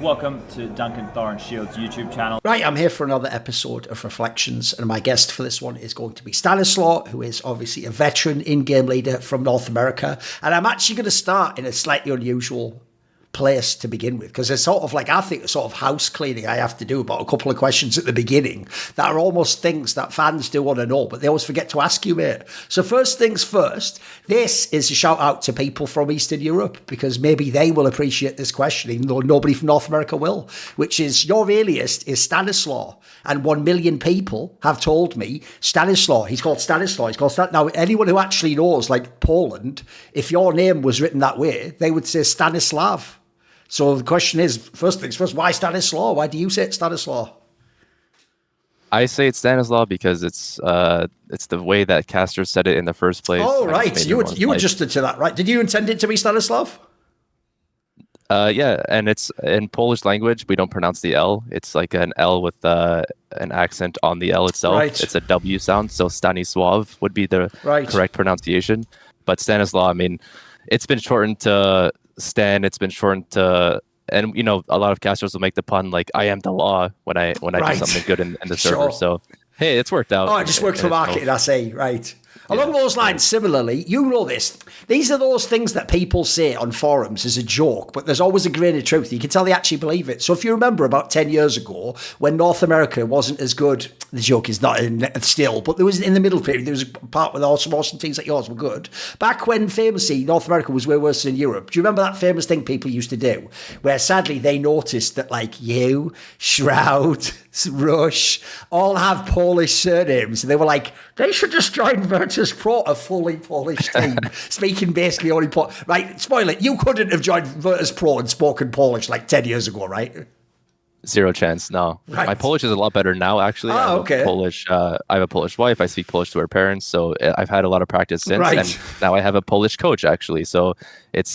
Welcome to Duncan Thorin Shield's YouTube channel. Right, I'm here for another episode of Reflections, and my guest for this one is going to be Stanislaw, who is obviously a veteran in-game leader from North America. And I'm actually going to start in a slightly unusual place to begin with, because it's sort of like, I think, a sort of house cleaning I have to do about a couple of questions at the beginning that are almost things that fans do want to know, but they always forget to ask you, mate. So first things first, this is a shout out to people from Eastern Europe, because maybe they will appreciate this question, even though nobody from North America will, which is, your alias is Stanislaw, and 1 million people have told me Stanislaw. He's called Stanislaw. He's called Now, anyone who actually knows, like Poland, if your name was written that way, they would say Stanislav. So the question is, first things first, why Stanislaw? Why do you say it's Stanislaw? I say it's Stanislaw because it's the way that Caster said it in the first place. Oh, right. You adjusted to that, right? Did you intend it to be Stanislav? Yeah, and it's in Polish language, we don't pronounce the L. It's like an L with an accent on the L itself. Right. It's a W sound, so Stanisław would be the correct pronunciation. But Stanislaw, I mean, it's been shortened to Stan, it's been shortened to, and you know, a lot of casters will make the pun like I am the law when I do something good in the server. So hey, it's worked out. Oh, it just worked for marketing, I say, right. Along those lines, similarly, you know this. These are those things that people say on forums as a joke, but there's always a grain of truth. You can tell they actually believe it. So if you remember about 10 years ago, when North America wasn't as good, the joke is not still, but there was in the middle period, there was a part where some awesome teams like yours were good. Back when famously North America was way worse than Europe, do you remember that famous thing people used to do? Where sadly they noticed that like you, Shroud, Rush, all have Polish surnames. And they were like, they should just join Virtus.pro, a fully Polish team, speaking basically only Polish. Right, spoil it, you couldn't have joined Virtus.pro and spoken Polish like 10 years ago, right? Zero chance, no. Right. My Polish is a lot better now, actually. Okay. I have a Polish wife. I speak Polish to her parents, so I've had a lot of practice since. Right. And now I have a Polish coach, actually. So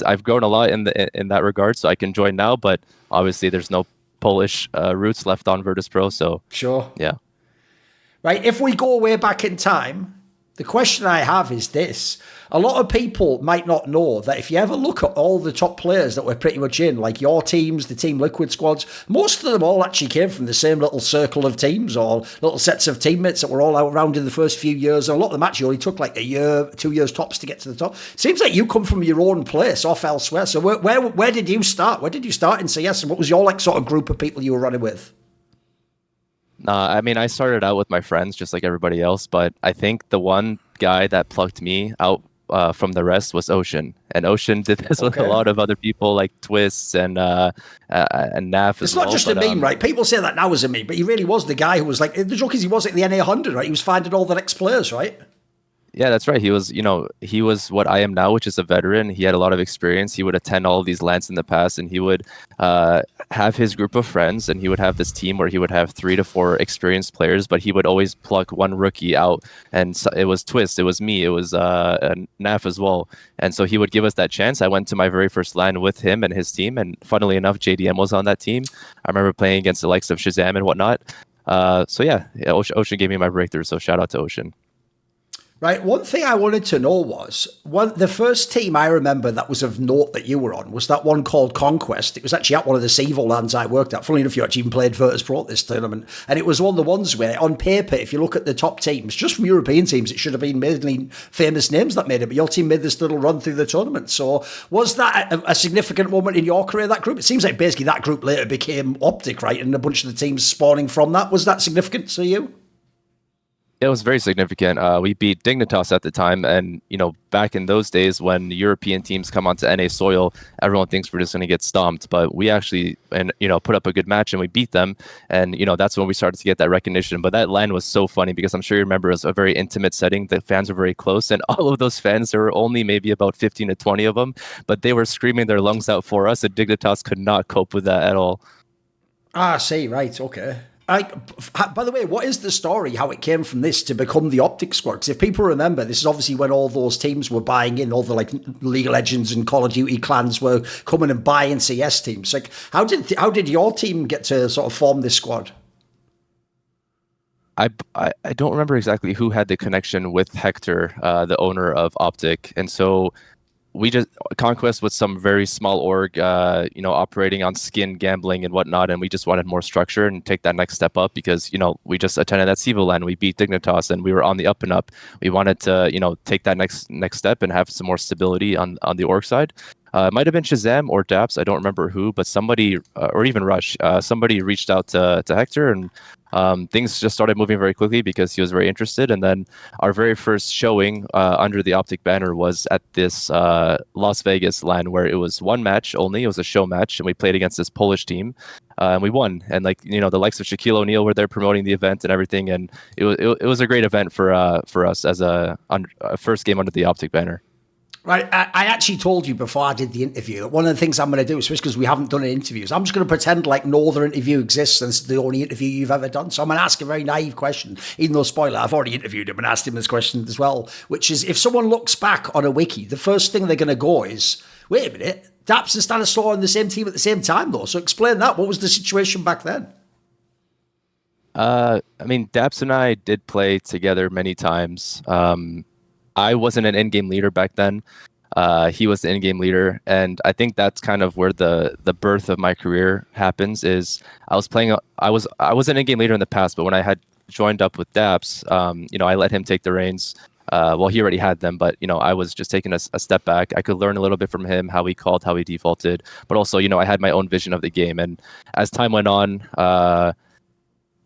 I've grown a lot in that regard, so I can join now, but obviously there's no Polish roots left on Virtus.pro, so sure. Yeah. Right, if we go way back in time, the question I have is this. A lot of people might not know that if you ever look at all the top players that were pretty much in, like your teams, the Team Liquid squads, most of them all actually came from the same little circle of teams or little sets of teammates that were all around in the first few years. And a lot of them actually only took like a year, 2 years tops to get to the top. Seems like you come from your own place off elsewhere. So where did you start? Where did you start in CS? And what was your like sort of group of people you were running with? I mean, I started out with my friends just like everybody else, but I think the one guy that plucked me out from the rest was Ocean. And Ocean did this with a lot of other people like Twistzz and Naf. It's not just a meme, right? People say that now as a meme, but he really was the guy who was like, the joke is he was at the NA 100, right? He was finding all the next players, right? Yeah, that's right. He was what I am now, which is a veteran. He had a lot of experience. He would attend all of these LANs in the past, and he would have his group of friends, and he would have this team where he would have 3 to 4 experienced players, but he would always pluck one rookie out. And so it was Twistzz, it was me, it was Naf as well. And so he would give us that chance. I went to my very first LAN with him and his team, and funnily enough, JDM was on that team. I remember playing against the likes of Shazam and whatnot. So yeah, Ocean gave me my breakthrough, so shout out to Ocean. Right, one thing I wanted to know was, the first team I remember that was of note that you were on was that one called ConQuest. It was actually at one of the CEVO lands I worked at. Funnily enough, you actually even played Virtus.pro at this tournament. And it was one of the ones where, on paper, if you look at the top teams, just from European teams, it should have been mainly famous names that made it, but your team made this little run through the tournament. So was that a significant moment in your career, that group? It seems like basically that group later became OpTic, right? And a bunch of the teams spawning from that. Was that significant to you? It was very significant. We beat Dignitas at the time, and back in those days when European teams come onto NA soil, everyone thinks we're just going to get stomped, but we actually put up a good match and we beat them, and that's when we started to get that recognition. But that LAN was so funny because I'm sure you remember it was a very intimate setting. The fans were very close, and all of those fans, there were only maybe about 15 to 20 of them, but they were screaming their lungs out for us, and Dignitas could not cope with that at all. I see, right, okay. By the way, what is the story, how it came from this to become the OpTic squad? Because if people remember, this is obviously when all those teams were buying in, all the like League of Legends and Call of Duty clans were coming and buying CS teams. Like, how did your team get to sort of form this squad? I don't remember exactly who had the connection with Hector, the owner of OpTic. And so we just ConQuest was some very small org, operating on skin gambling and whatnot, and we just wanted more structure and take that next step up because we just attended that CEVO LAN, we beat Dignitas, and we were on the up and up. We wanted to take that next step and have some more stability on the org side. It might have been Shazam or Daps, I don't remember who, but somebody, or even Rush, somebody reached out to Hector, and things just started moving very quickly because he was very interested. And then our very first showing under the OpTic banner was at this Las Vegas LAN where it was one match only. It was a show match, and we played against this Polish team, and we won. And the likes of Shaquille O'Neal were there promoting the event and everything, and it was a great event for us as a first game under the OpTic banner. Right, I actually told you before I did the interview that one of the things I'm going to do, especially because we haven't done any interviews, I'm just going to pretend like no other interview exists and it's the only interview you've ever done. So I'm going to ask a very naive question, even though, spoiler, I've already interviewed him and asked him this question as well, which is, if someone looks back on a wiki, the first thing they're going to go is, wait a minute, daps and stanislaw on the same team at the same time, though. So explain that. What was the situation back then? Daps and I did play together many times. I wasn't an in-game leader back then. He was the in-game leader, and I think that's kind of where the birth of my career happens. Is I was an in-game leader in the past, but when I had joined up with Daps, I let him take the reins. Well, he already had them, but I was just taking a step back. I could learn a little bit from him, how he called, how he defaulted, but also I had my own vision of the game. And as time went on,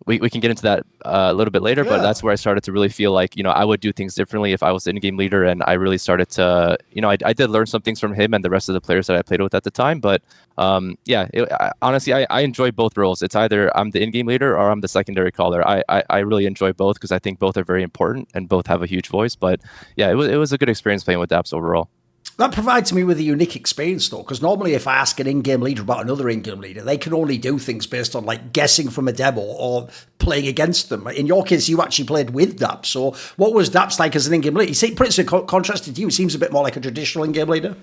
we can get into that a little bit later, but that's where I started to really feel like, I would do things differently if I was the in-game leader. And I really started to, I did learn some things from him and the rest of the players that I played with at the time. But honestly, I enjoy both roles. It's either I'm the in-game leader or I'm the secondary caller. I really enjoy both because I think both are very important and both have a huge voice. But yeah, it was a good experience playing with Daps overall. That provides me with a unique experience, though, because normally if I ask an in-game leader about another in-game leader, they can only do things based on like guessing from a demo or playing against them. In your case, you actually played with Daps. So what was Daps like as an in-game leader? You see, pretty contrasted to you. He seems a bit more like a traditional in-game leader.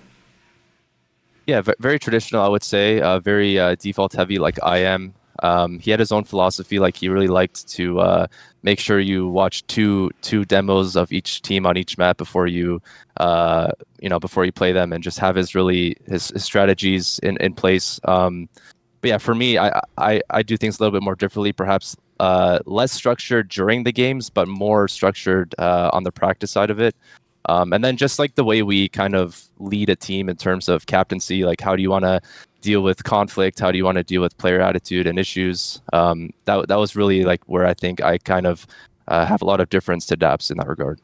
Yeah, very traditional, I would say. Very default heavy, like I am. He had his own philosophy. Like he really liked to make sure you watch two demos of each team on each map before you play them, and just have his strategies in place. But yeah, for me, I do things a little bit more differently, perhaps less structured during the games, but more structured on the practice side of it. And then just like the way we kind of lead a team in terms of captaincy, like how do you want to deal with conflict? How do you want to deal with player attitude and issues? That was really like where I think I kind of have a lot of difference to Daps in that regard.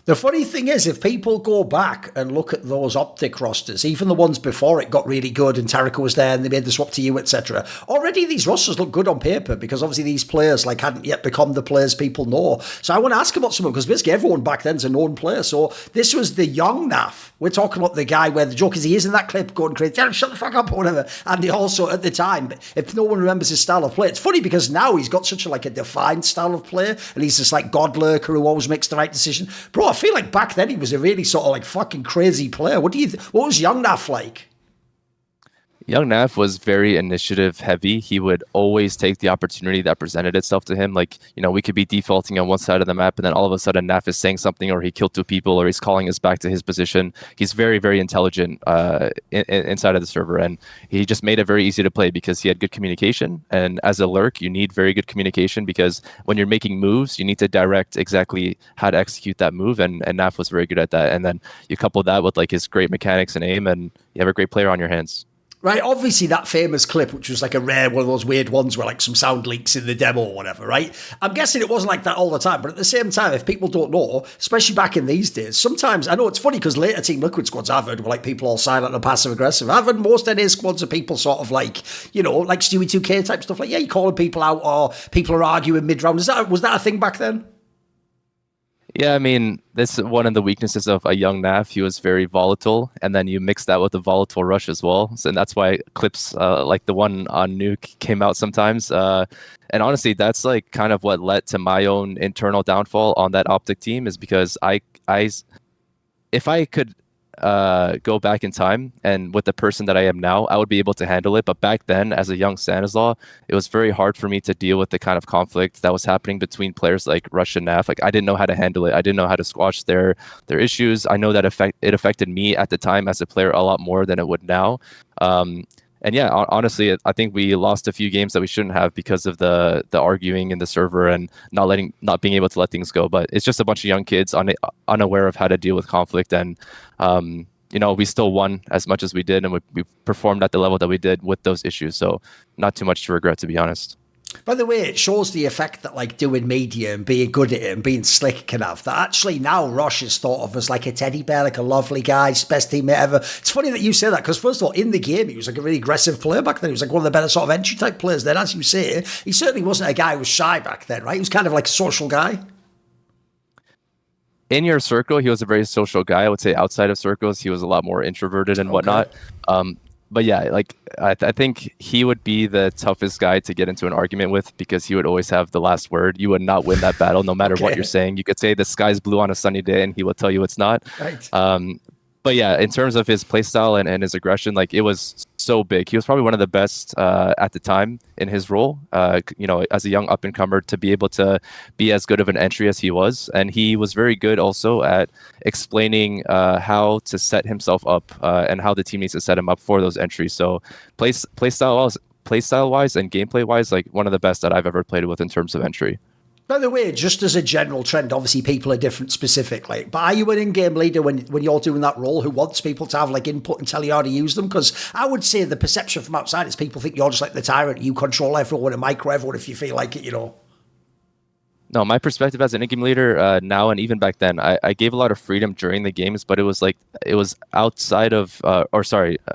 The funny thing is, if people go back and look at those OpTic rosters, even the ones before it got really good and tarik was there and they made the swap to you, etc., already these rosters look good on paper because obviously these players like hadn't yet become the players people know. So I want to ask about someone, because basically everyone back then's a known player. So this was the young NAF. We're talking about the guy where the joke is he is in that clip going crazy, shut the fuck up or whatever. And he also at the time, if no one remembers his style of play, it's funny because now he's got such a defined style of play, and he's this like god lurker who always makes the right decision. Bro, I feel like back then he was a really sort of like fucking crazy player. What was young NAF like? Young Naf was very initiative heavy. He would always take the opportunity that presented itself to him. Like, we could be defaulting on one side of the map, and then all of a sudden Naf is saying something, or he killed two people, or he's calling us back to his position. He's very, very intelligent inside of the server, and he just made it very easy to play because he had good communication. And as a lurk, you need very good communication because when you're making moves, you need to direct exactly how to execute that move, and Naf was very good at that. And then you couple that with like his great mechanics and aim, and you have a great player on your hands. Right, obviously that famous clip, which was like a rare one of those weird ones where like some sound leaks in the demo or whatever, right? I'm guessing it wasn't like that all the time, but at the same time, if people don't know, especially back in these days, sometimes, I know it's funny because later Team Liquid squads I've heard were like people all silent and passive aggressive. I've heard most NA squads are people sort of like, like Stewie 2K type stuff, like, yeah, you're calling people out or people are arguing mid-round. Was that a thing back then? Yeah, I mean, this is one of the weaknesses of a young NAF. He was very volatile, and then you mix that with a volatile Rush as well. So, and that's why clips like the one on Nuke came out sometimes. And honestly, that's like kind of what led to my own internal downfall on that OpTic team, is because if I could go back in time and with the person that I am now, I would be able to handle it. But back then, as a young Stanislaw, it was very hard for me to deal with the kind of conflict that was happening between players like Rush and Naf. Like I didn't know how to handle it. I didn't know how to squash their issues. I know that it affected me at the time as a player a lot more than it would now. And yeah, honestly, I think we lost a few games that we shouldn't have because of the arguing in the server and not being able to let things go. But it's just a bunch of young kids unaware of how to deal with conflict, and we still won as much as we did, and we performed at the level that we did with those issues. So not too much to regret, to be honest. By the way, it shows the effect that like doing media and being good at it and being slick can have. That actually now Rosh is thought of as like a teddy bear, like a lovely guy, best teammate ever. It's funny that you say that because first of all, in the game, he was like a really aggressive player back then. He was like one of the better sort of entry type players then. As you say, he certainly wasn't a guy who was shy back then, right? He was kind of like a social guy. In your circle, he was a very social guy. I would say outside of circles, he was a lot more introverted and whatnot. But yeah, like I think he would be the toughest guy to get into an argument with because he would always have the last word. You would not win that battle no matter what you're saying. You could say the sky's blue on a sunny day and he will tell you it's not. Right. But yeah, in terms of his playstyle and his aggression, like it was so big. He was probably one of the best at the time in his role, as a young up-and-comer to be able to be as good of an entry as he was. And he was very good also at explaining how to set himself up and how the team needs to set him up for those entries. So playstyle-wise and gameplay-wise, like one of the best that I've ever played with in terms of entry. By the way, just as a general trend, obviously people are different specifically, but are you an in-game leader when you're doing that role who wants people to have like input and tell you how to use them? Because I would say the perception from outside is people think you're just like the tyrant, you control everyone and micro everyone if you feel like it, No, my perspective as an in-game leader now and even back then, I gave a lot of freedom during the games, but it was outside of,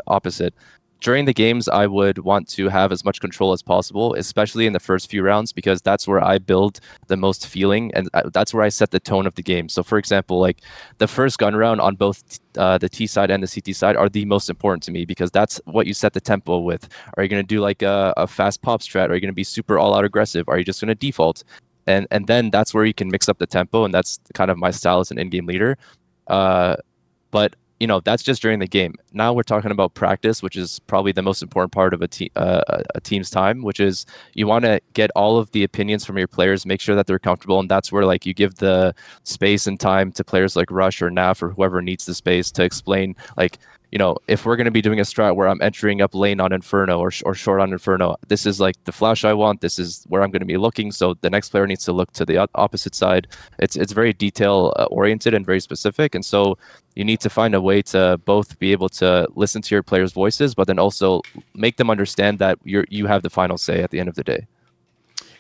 opposite. During the games, I would want to have as much control as possible, especially in the first few rounds, because that's where I build the most feeling, and that's where I set the tone of the game. So, for example, like the first gun round on both the T side and the CT side are the most important to me because that's what you set the tempo with. Are you going to do like a fast pop strat? Are you going to be super all-out aggressive? Are you just going to default? And then that's where you can mix up the tempo, and that's kind of my style as an in-game leader. But that's just during the game. Now we're talking about practice, which is probably the most important part of a team's time, which is you want to get all of the opinions from your players, make sure that they're comfortable, and that's where like you give the space and time to players like Rush or Naf or whoever needs the space to explain, like, if we're going to be doing a strat where I'm entering up lane on Inferno or short on Inferno, this is like the flash I want. This is where I'm going to be looking. So the next player needs to look to the opposite side. It's very detail oriented and very specific. And so you need to find a way to both be able to listen to your players' voices, but then also make them understand that you have the final say at the end of the day.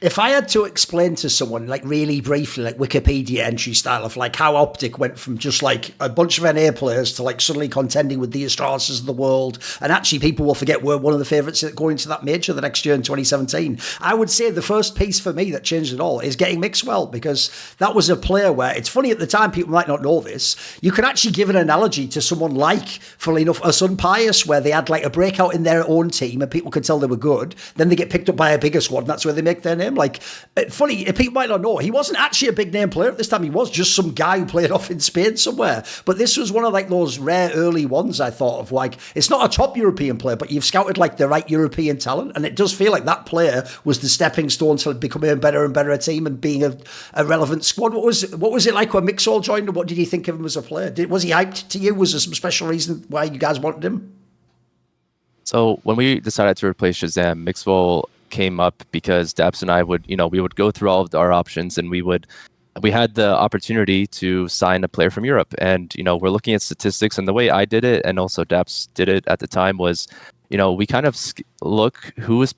If I had to explain to someone, like really briefly, like Wikipedia entry style of like how OpTic went from just like a bunch of NA players to like suddenly contending with the Astralises of the world, and actually people will forget we're one of the favourites going to that major the next year in 2017, I would say the first piece for me that changed it all is getting Mixwell, because that was a player where, it's funny at the time, people might not know this, you could actually give an analogy to someone like, funnily enough, a Sun Pius, where they had like a breakout in their own team and people could tell they were good, then they get picked up by a bigger squad and that's where they make their name. Like, funny, people might not know, he wasn't actually a big name player at this time. He was just some guy who played off in Spain somewhere. But this was one of like those rare early ones, I thought, of like, it's not a top European player, but you've scouted like the right European talent. And it does feel like that player was the stepping stone to becoming a better and better team and being a relevant squad. What was it like when Mixwell joined, and what did you think of him as a player? Was he hyped to you? Was there some special reason why you guys wanted him? So when we decided to replace Shazam, Mixwell came up because daps and I would, we would go through all of our options, and we had the opportunity to sign a player from Europe. And, we're looking at statistics, and the way I did it, and also daps did it at the time, was, we kind of look who's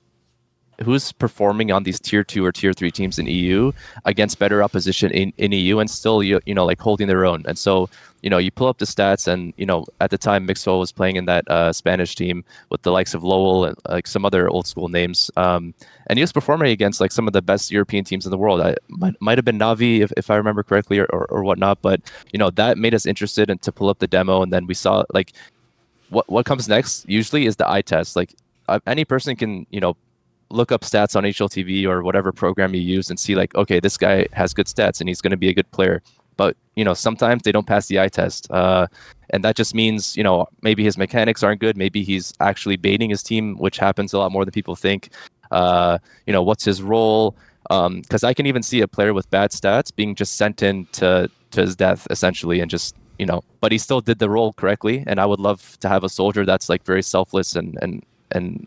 performing on these tier 2 or tier 3 teams in EU against better opposition in EU and still, like holding their own. And so, you pull up the stats, and, at the time Mixwell was playing in that Spanish team with the likes of Lowell and like some other old school names. And he was performing against like some of the best European teams in the world. I might have been Navi if I remember correctly or whatnot, but, that made us interested and to pull up the demo. And then we saw like what comes next usually is the eye test. Like any person can, look up stats on HLTV or whatever program you use and see like, okay, this guy has good stats and he's going to be a good player. But, sometimes they don't pass the eye test. And that just means, you know, maybe his mechanics aren't good. Maybe he's actually baiting his team, which happens a lot more than people think. You know, what's his role? Because I can even see a player with bad stats being just sent in to his death, essentially, and just, you know, but he still did the role correctly. And I would love to have a soldier that's like very selfless and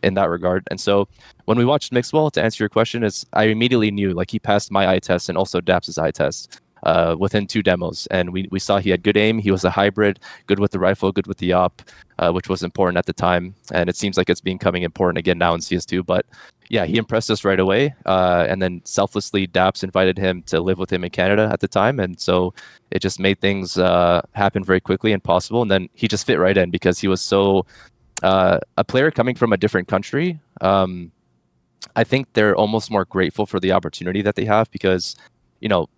in that regard. And so when we watched Mixwell, to answer your question, is I immediately knew, like, he passed my eye test and also Daps' eye test within 2 demos. And we saw he had good aim. He was a hybrid, good with the rifle, good with the op, which was important at the time. And it seems like it's becoming important again now in CS2. But yeah, he impressed us right away. And then selflessly, Daps invited him to live with him in Canada at the time. And so it just made things happen very quickly and possible. And then he just fit right in because he was so a player coming from a different country. I think they're almost more grateful for the opportunity that they have because, you know,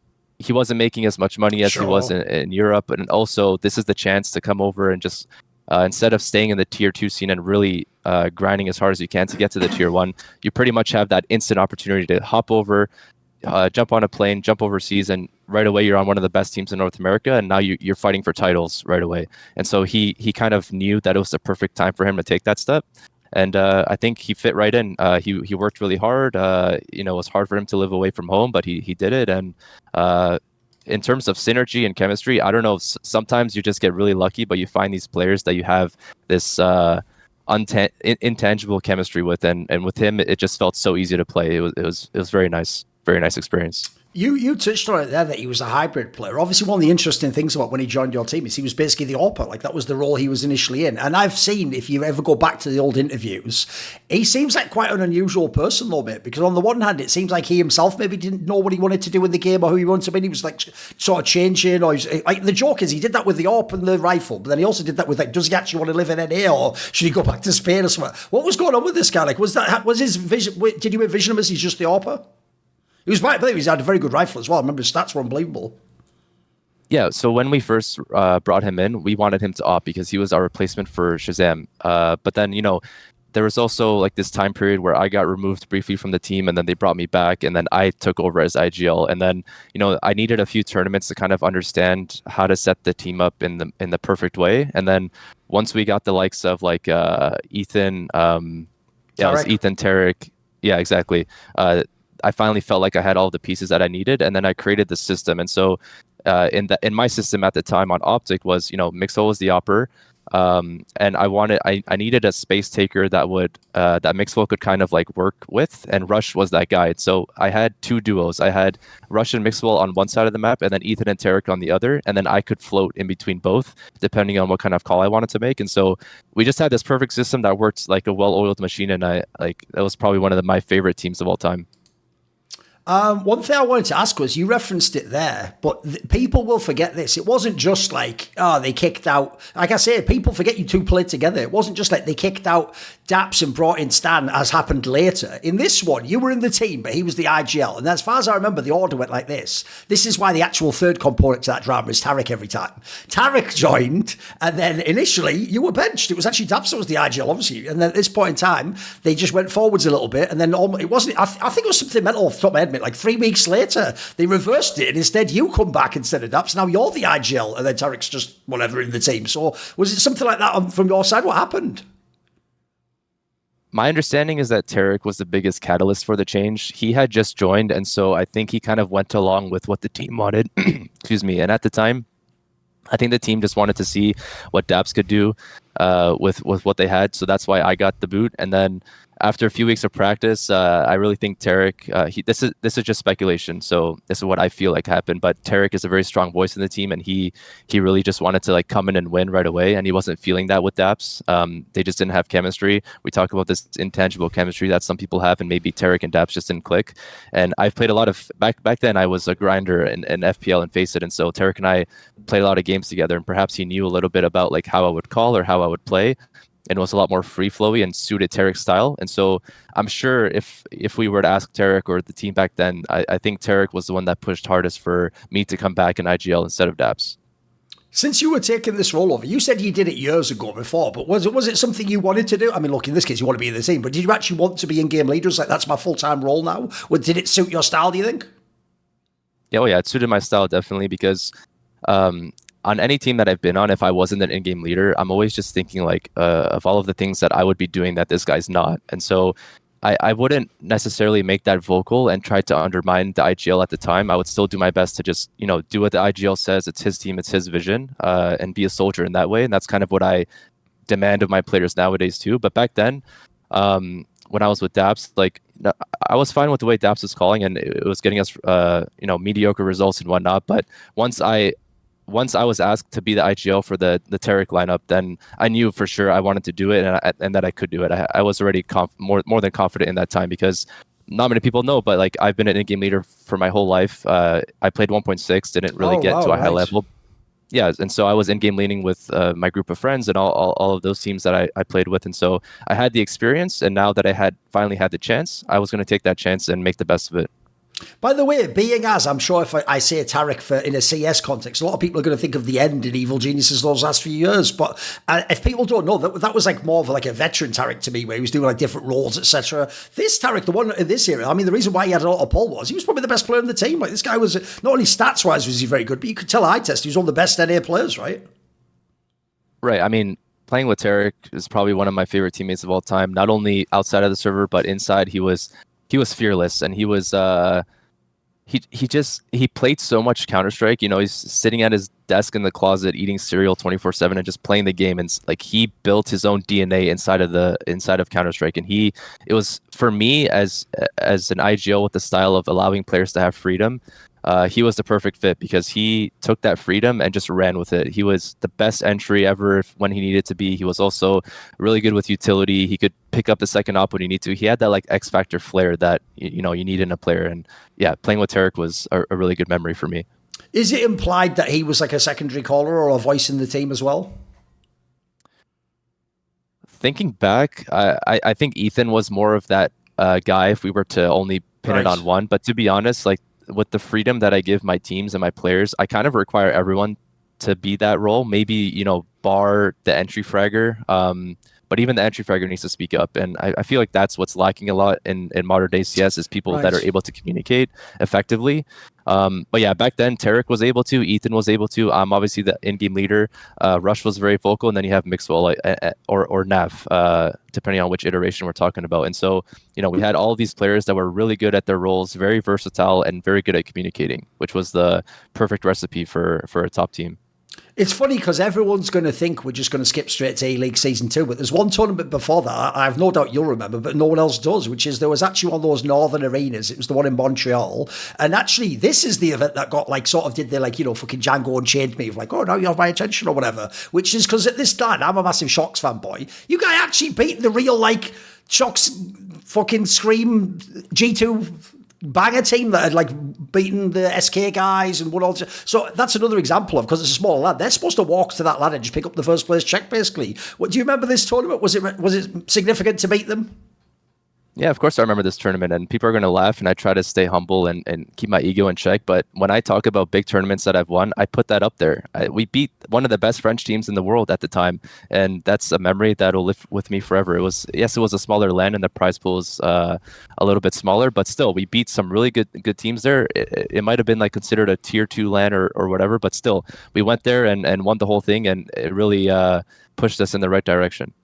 he wasn't making as much money as he was in Europe. And also, this is the chance to come over and just, instead of staying in the tier 2 scene and really grinding as hard as you can to get to the tier 1, you pretty much have that instant opportunity to hop over, jump on a plane, jump overseas, and right away you're on one of the best teams in North America, and now you're fighting for titles right away. And so he kind of knew that it was the perfect time for him to take that step. And I think he fit right in. He worked really hard. You know, it was hard for him to live away from home, but he did it. And in terms of synergy and chemistry, I don't know. Sometimes you just get really lucky, but you find these players that you have this intangible chemistry with, and with him, it just felt so easy to play. It was very nice experience. You touched on it there that he was a hybrid player. Obviously, one of the interesting things about when he joined your team is he was basically the AWPer. Like, that was the role he was initially in. And I've seen, if you ever go back to the old interviews, he seems like quite an unusual person, though, mate. Because on the one hand, it seems like he himself maybe didn't know what he wanted to do in the game or who he wanted to be. He was like sort of changing. Or like, the joke is he did that with the AWP and the rifle, but then he also did that with, like, does he actually want to live in NA or should he go back to Spain or something? What was going on with this guy? Like, was his vision? Did you envision him as he's just the AWPer? He was right, I believe he had a very good rifle as well. I remember his stats were unbelievable. Yeah, so when we first brought him in, we wanted him to op because he was our replacement for Shazam. But then, you know, there was also like this time period where I got removed briefly from the team, and then they brought me back, and then I took over as IGL. And then, you know, I needed a few tournaments to kind of understand how to set the team up in the perfect way. And then once we got the likes of like Ethan, it was Ethan, Tarik, yeah, exactly. I finally felt like I had all the pieces that I needed, and then I created the system. And so in my system at the time on OpTic was, you know, Mixwell was the opper, and I needed a space taker that would that Mixwell could kind of like work with, and Rush was that guy. So I had 2 duos. I had Rush and Mixwell on one side of the map, and then Ethan and Tarik on the other, and then I could float in between both depending on what kind of call I wanted to make. And so we just had this perfect system that worked like a well-oiled machine, and that was probably one of my favorite teams of all time. One thing I wanted to ask was, you referenced it there, but people will forget this. It wasn't just like, they kicked out, like I say, people forget you 2 played together. It wasn't just like they kicked out Daps and brought in Stan, as happened later. In this one, you were in the team, but he was the IGL. And as far as I remember, the order went like this. This is why the actual third component to that drama is Tarik every time. Tarik joined, and then initially you were benched. It was actually Daps that was the IGL, obviously. And then at this point in time, they just went forwards a little bit, and then it wasn't, I think it was something mental off the top of my head. Like 3 weeks later, they reversed it, and instead you come back instead of Daps. Now you're the IGL, and then Tarik's just whatever in the team. So was it something like that from your side? What happened? My understanding is that Tarik was the biggest catalyst for the change. He had just joined, and so I think he kind of went along with what the team wanted. Excuse me. And at the time, I think the team just wanted to see what Daps could do with what they had. So that's why I got the boot. And then after a few weeks of practice, I really think Tarik, this is just speculation, so this is what I feel like happened, but Tarik is a very strong voice in the team, and he really just wanted to like come in and win right away, and he wasn't feeling that with Daps. They just didn't have chemistry. We talk about this intangible chemistry that some people have, and maybe Tarik and Daps just didn't click. And I've played a lot of, back then I was a grinder in FPL and FaZe, and so Tarik and I played a lot of games together, and perhaps he knew a little bit about like how I would call or how I would play, and it was a lot more free-flowy and suited Tarik's style. And so I'm sure if we were to ask Tarik or the team back then, I think Tarik was the one that pushed hardest for me to come back in IGL instead of Daps. Since you were taking this role over, you said you did it years ago before, but was it something you wanted to do? I mean, look, in this case, you want to be in the team, but did you actually want to be in-game leaders? Like, that's my full-time role now? Did it suit your style, do you think? Yeah, it suited my style, definitely, because on any team that I've been on, if I wasn't an in-game leader, I'm always just thinking like of all of the things that I would be doing that this guy's not. And so I wouldn't necessarily make that vocal and try to undermine the IGL at the time. I would still do my best to just, do what the IGL says. It's his team, it's his vision, and be a soldier in that way. And that's kind of what I demand of my players nowadays too. But back then, when I was with daps, like I was fine with the way daps was calling, and it was getting us, mediocre results and whatnot. But once I was asked to be the IGL for the tarik lineup, then I knew for sure I wanted to do it, and that I could do it. I was already more than confident in that time, because not many people know, but like I've been an in-game leader for my whole life. I played 1.6, didn't really get to a high level. Yeah, and so I was in-game leaning with my group of friends and all of those teams that I played with, and so I had the experience, and now that I had finally had the chance, I was going to take that chance and make the best of it. By the way, being as, I'm sure if I say tarik in a CS context, a lot of people are going to think of the end in Evil Geniuses those last few years. But if people don't know, that was like more of like a veteran tarik to me, where he was doing like different roles, etc. This tarik, the one in this era, I mean, the reason why he had a lot of pull was he was probably the best player in the team. Like, this guy was, not only stats wise was he very good, but you could tell eye test he was one of the best NA players, right? Right. I mean, playing with tarik is probably one of my favorite teammates of all time. Not only outside of the server, but inside, he was fearless, and he was he played so much Counter-Strike. He's sitting at his desk in the closet eating cereal 24/7 and just playing the game, and like he built his own DNA inside of Counter-Strike. And it was, for me, as an IGL with the style of allowing players to have freedom, he was the perfect fit, because he took that freedom and just ran with it. He was the best entry ever when he needed to be. He was also really good with utility. He could pick up the second op when he needed to. He had that like X factor flair that you need in a player. And yeah, playing with tarik was a really good memory for me. Is it implied that he was like a secondary caller or a voice in the team as well? Thinking back, I think Ethan was more of that guy if we were to only pin it on one. But to be honest, like, with the freedom that I give my teams and my players, I kind of require everyone to be that role. Maybe, bar the entry fragger. But even the entry fragger needs to speak up. And I feel like that's what's lacking a lot in modern day CS, is people that are able to communicate effectively. But yeah, back then, tarik was able to, Ethan was able to. I'm obviously the in-game leader. Rush was very vocal, and then you have Mixwell or Nav, depending on which iteration we're talking about. And so, we had all of these players that were really good at their roles, very versatile, and very good at communicating, which was the perfect recipe for a top team. It's funny because everyone's going to think we're just going to skip straight to ELEAGUE Season 2, but there's one tournament before that, I have no doubt you'll remember, but no one else does, which is there was actually one of those Northern Arenas. It was the one in Montreal. And actually, this is the event that got like, sort of did the like, fucking Django Unchained me of like, oh, now you have my attention or whatever, which is because at this time, I'm a massive shox fanboy. You guys actually beat the real like shox fucking Scream G2 banger team that had like beaten the SK guys and won all. So that's another example of, because it's a small lad, they're supposed to walk to that lad and just pick up the first place check, basically. What do you remember this tournament? Was it significant to beat them? Yeah, of course I remember this tournament, and people are going to laugh, and I try to stay humble and keep my ego in check. But when I talk about big tournaments that I've won, I put that up there. We beat one of the best French teams in the world at the time, and that's a memory that will live with me forever. It was a smaller LAN, and the prize pool was a little bit smaller, but still, we beat some really good teams there. It might have been like considered a tier 2 LAN or whatever, but still, we went there and won the whole thing, and it really pushed us in the right direction.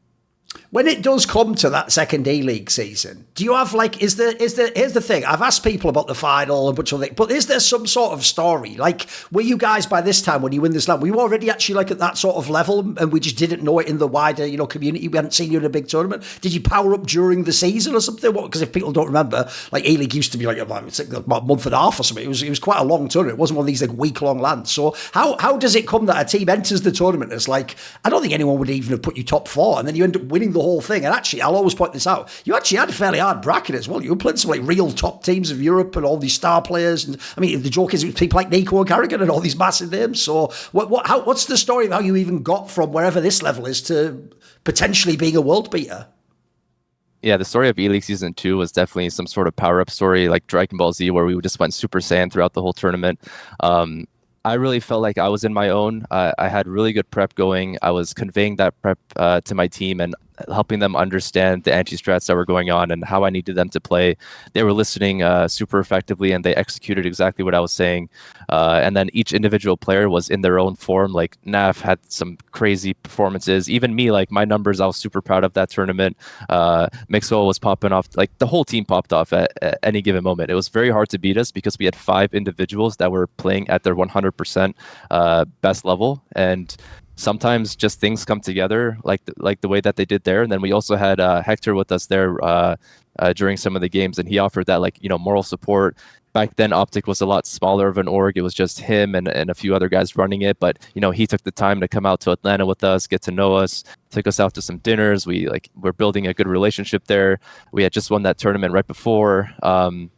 When it does come to that second ELEAGUE season, do you have like, here's the thing, I've asked people about the final and a bunch of things, but is there some sort of story? Like, were you guys by this time when you win this land, were you already actually like at that sort of level and we just didn't know it in the wider, community? We hadn't seen you in a big tournament. Did you power up during the season or something? Because if people don't remember, like ELEAGUE used to be like a month and a half or something. It was quite a long tournament. It wasn't one of these like week-long lands. So how does it come that a team enters the tournament as like, I don't think anyone would even have put you top 4, and then you end up winning the whole thing? And actually, I'll always point this out, you actually had a fairly hard bracket as well. You were playing some like real top teams of Europe and all these star players. And I mean, the joke is it was people like Nico and Carrigan and all these massive names. So what's the story of how you even got from wherever this level is to potentially being a world beater? Yeah, the story of ELEAGUE Season 2 was definitely some sort of power-up story like Dragon Ball Z, where we just went Super Saiyan throughout the whole tournament. I really felt like I was in my own. I had really good prep going. I was conveying that prep to my team, and helping them understand the anti-strats that were going on and how I needed them to play. They were listening super effectively, and they executed exactly what I was saying. And then each individual player was in their own form. Like Naf had some crazy performances. Even me, like my numbers, I was super proud of that tournament. Mixwell was popping off. Like the whole team popped off at any given moment. It was very hard to beat us because we had 5 individuals that were playing at their 100% best level. And sometimes just things come together like the way that they did there. And then we also had Hector with us there during some of the games, and he offered that moral support. Back then, OpTic was a lot smaller of an org. It was just him and a few other guys running it. But he took the time to come out to Atlanta with us, get to know us, took us out to some dinners. We're building a good relationship there. We had just won that tournament right before. And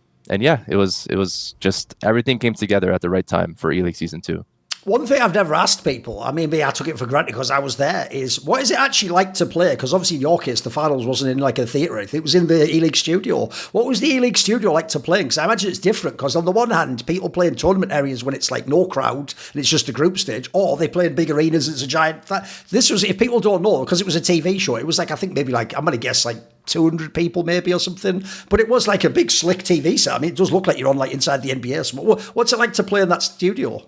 yeah, it was just everything came together at the right time for ELEAGUE Season 2. One thing I've never asked people, I mean, I took it for granted because I was there, is what is it actually like to play? Because obviously in your case, the finals wasn't in like a theatre. It was in the ELEAGUE studio. What was the ELEAGUE studio like to play? Because I imagine it's different because on the one hand, people play in tournament areas when it's like no crowd and it's just a group stage, or they play in big arenas. It's a giant... This was, if people don't know, because it was a TV show, it was like, I think maybe like, I'm going to guess like 200 people maybe or something. But it was like a big slick TV set. I mean, it does look like you're on like inside the NBA or something. What's it like to play in that studio?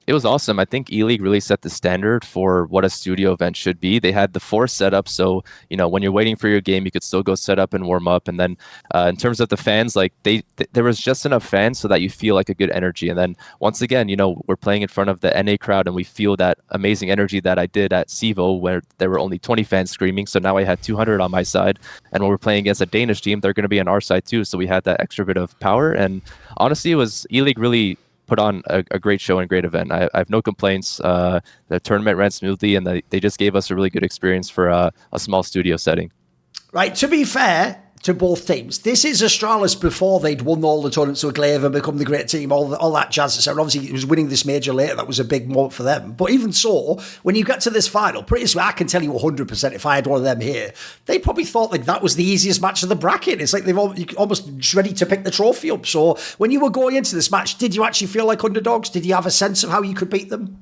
It was awesome. I think ELEAGUE really set the standard for what a studio event should be. They had the 4 setups, so when you're waiting for your game, you could still go set up and warm up. And then in terms of the fans, like there was just enough fans so that you feel like a good energy. And then once again, we're playing in front of the NA crowd, and we feel that amazing energy that I did at CVO, where there were only 20 fans screaming. So now I had 200 on my side, and when we're playing against a Danish team, they're going to be on our side too. So we had that extra bit of power. And honestly, it was ELEAGUE really put on a great show and great event. I have no complaints. The tournament ran smoothly, and they just gave us a really good experience for a small studio setting. Right, to be fair to both teams, this is Astralis before they'd won all the tournaments with Glaive and become the great team, all that jazz. So obviously it was winning this major later. That was a big moment for them. But even so, when you get to this final, pretty soon I can tell you 100% if I had one of them here, they probably thought like that was the easiest match of the bracket. It's like they've almost ready to pick the trophy up. So when you were going into this match, did you actually feel like underdogs? Did you have a sense of how you could beat them?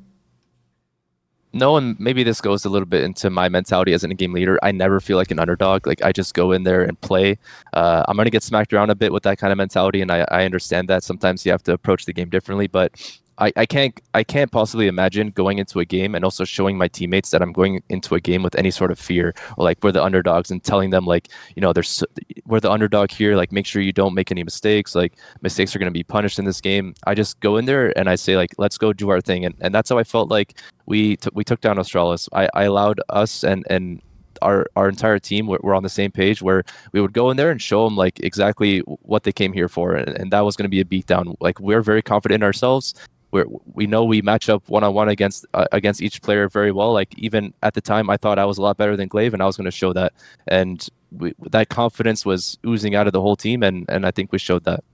No, and maybe this goes a little bit into my mentality as an in-game leader. I never feel like an underdog. Like I just go in there and play. I'm going to get smacked around a bit with that kind of mentality, and I understand that sometimes you have to approach the game differently, but I can't possibly imagine going into a game and also showing my teammates that I'm going into a game with any sort of fear, or like we're the underdogs, and telling them like, we're the underdog here. Like make sure you don't make any mistakes. Like mistakes are going to be punished in this game. I just go in there and I say like, let's go do our thing. And that's how I felt like we took down Astralis. I allowed us and our entire team were on the same page, where we would go in there and show them like exactly what they came here for. And that was going to be a beatdown. Like we're very confident in ourselves. We know we match up one-on-one against each player very well. Like even at the time, I thought I was a lot better than Glaive, and I was going to show that. And that confidence was oozing out of the whole team, and I think we showed that.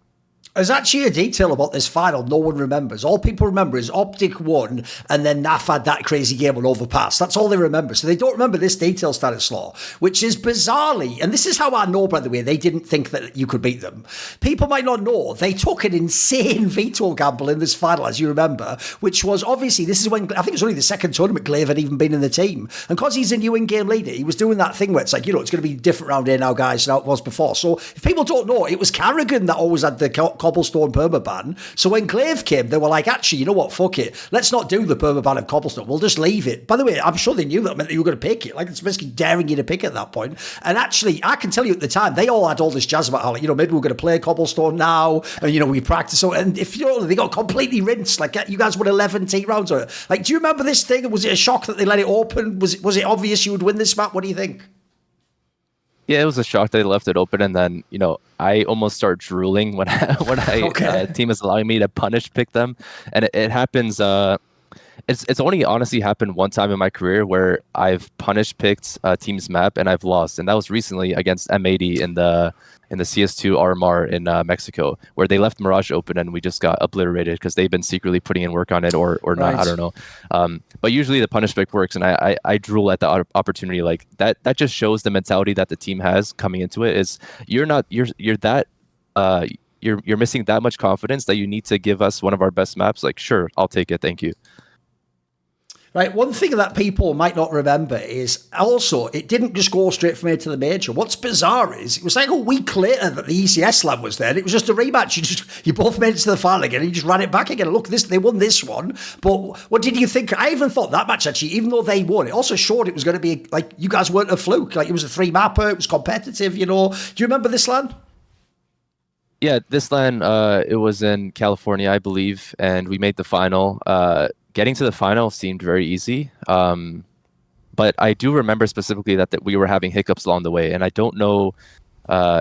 There's actually a detail about this final no one remembers. All people remember is OpTic won, and then Naf had that crazy game on Overpass. That's all they remember. So they don't remember this detail, Stanislaw, which is bizarrely, and this is how I know, by the way, they didn't think that you could beat them. People might not know, they took an insane veto gamble in this final, as you remember, which was obviously, this is when, I think it was only the second tournament Glaive had even been in the team. And because he's a new in-game leader, he was doing that thing where it's like, it's going to be different round here now, guys, than it was before. So if people don't know, it was Carrigan that always had the cobblestone permaban. So when Glaive came, they were like, actually, you know what, fuck it. Let's not do the permaban of cobblestone. We'll just leave it. By the way, I'm sure they knew that meant that you were going to pick it. Like, it's basically daring you to pick at that point. And actually, I can tell you at the time, they all had all this jazz about how, like, maybe we're going to play cobblestone now. And, we practice. So, and if they got completely rinsed. Like, you guys won 11 T rounds. Or, like, do you remember this thing? Was it a shock that they let it open? Was it obvious you would win this map? What do you think? Yeah, it was a shock they left it open, and then I almost start drooling when team is allowing me to punish pick them, and it happens. It's only honestly happened one time in my career where I've punish picked a team's map and I've lost, and that was recently against M80 in the CS2 RMR in Mexico, where they left Mirage open and we just got obliterated because they've been secretly putting in work on it or not. Right. I don't know. But usually the punish pick works, and I drool at the opportunity like that. That just shows the mentality that the team has coming into it. Is you're missing that much confidence that you need to give us one of our best maps. Like, sure, I'll take it. Thank you. Right, one thing that people might not remember is also it didn't just go straight from here to the major. What's bizarre is it was like a week later that the ECS LAN was there. It was just a rematch. You both made it to the final again, and you just ran it back again. Look, they won this one. But what did you think? I even thought that match actually, even though they won, it also showed it was going to be like you guys weren't a fluke. Like it was a 3-mapper. It was competitive. Do you remember this LAN? Yeah, this LAN, it was in California, I believe, and we made the final. Getting to the final seemed very easy, but I do remember specifically that we were having hiccups along the way, and I don't know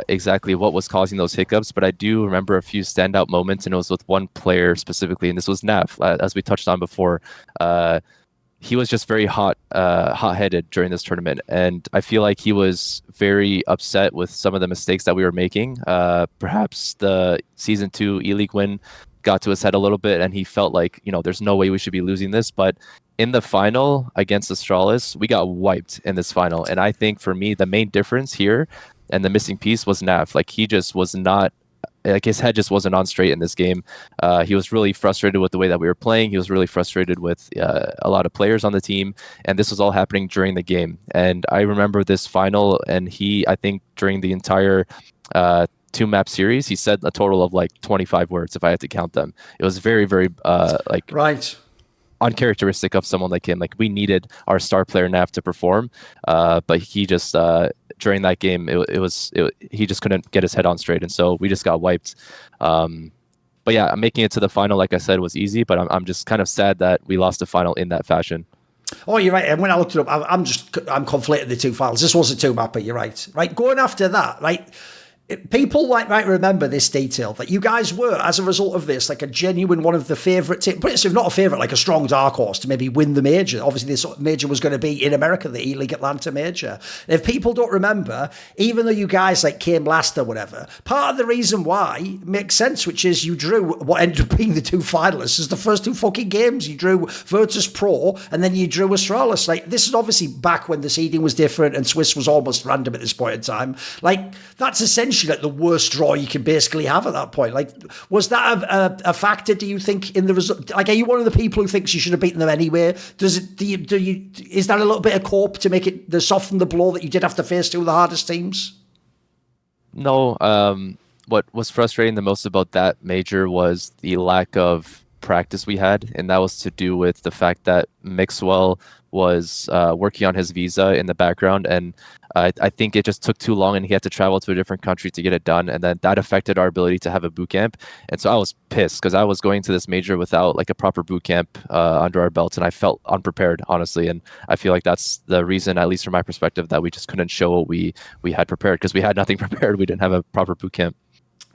exactly what was causing those hiccups, but I do remember a few standout moments, and it was with one player specifically, and this was Naf, as we touched on before. He was just very hot-headed during this tournament, and I feel like he was very upset with some of the mistakes that we were making. Perhaps the Season 2 ELEAGUE win got to his head a little bit, and he felt like, there's no way we should be losing this. But in the final against Astralis, we got wiped in this final. And I think for me, the main difference here and the missing piece was Nav. Like, he just was not, like, his head just wasn't on straight in this game. He was really frustrated with the way that we were playing. He was really frustrated with a lot of players on the team. And this was all happening during the game. And I remember this final, and I think during the entire 2-map series, he said a total of like 25 words if I had to count them. It was very, very right, uncharacteristic of someone like him. Like, we needed our star player Nav to perform, but he just during that game he just couldn't get his head on straight, and so we just got wiped. But yeah, making it to the final, like I said, was easy, but I'm just kind of sad that we lost the final in that fashion. Oh, you're right. And when I looked it up, I'm conflating the two files. This was a 2-mapper. You're right. Right, going after that, right. People might remember this detail, that you guys were, as a result of this, like a genuine one of the favourite teams, but if not a favourite, like a strong dark horse to maybe win the major. Obviously, this major was going to be in America, the ELEAGUE Atlanta Major. If people don't remember, even though you guys came last or whatever, part of the reason why makes sense, which is you drew what ended up being the 2 finalists as the first 2 fucking games. You drew Virtus.pro and then you drew Astralis. Like, this is obviously back when the seeding was different and Twistzz was almost random at this point in time. Like, that's essentially like the worst draw you can basically have at that point. Like, was that a factor, do you think, in the result? Like, are you one of the people who thinks you should have beaten them anyway? Is that a little bit of cope to make it, to soften the blow that you did have to face 2 of the hardest teams? No. What was frustrating the most about that major was the lack of practice we had, and that was to do with the fact that Mixwell was working on his visa in the background, and I think it just took too long, and he had to travel to a different country to get it done, and then that affected our ability to have a boot camp. And so I was pissed because I was going to this major without like a proper boot camp under our belts, and I felt unprepared, honestly. And I feel like that's the reason, at least from my perspective, that we just couldn't show what we had prepared, because we had nothing prepared. We didn't have a proper boot camp.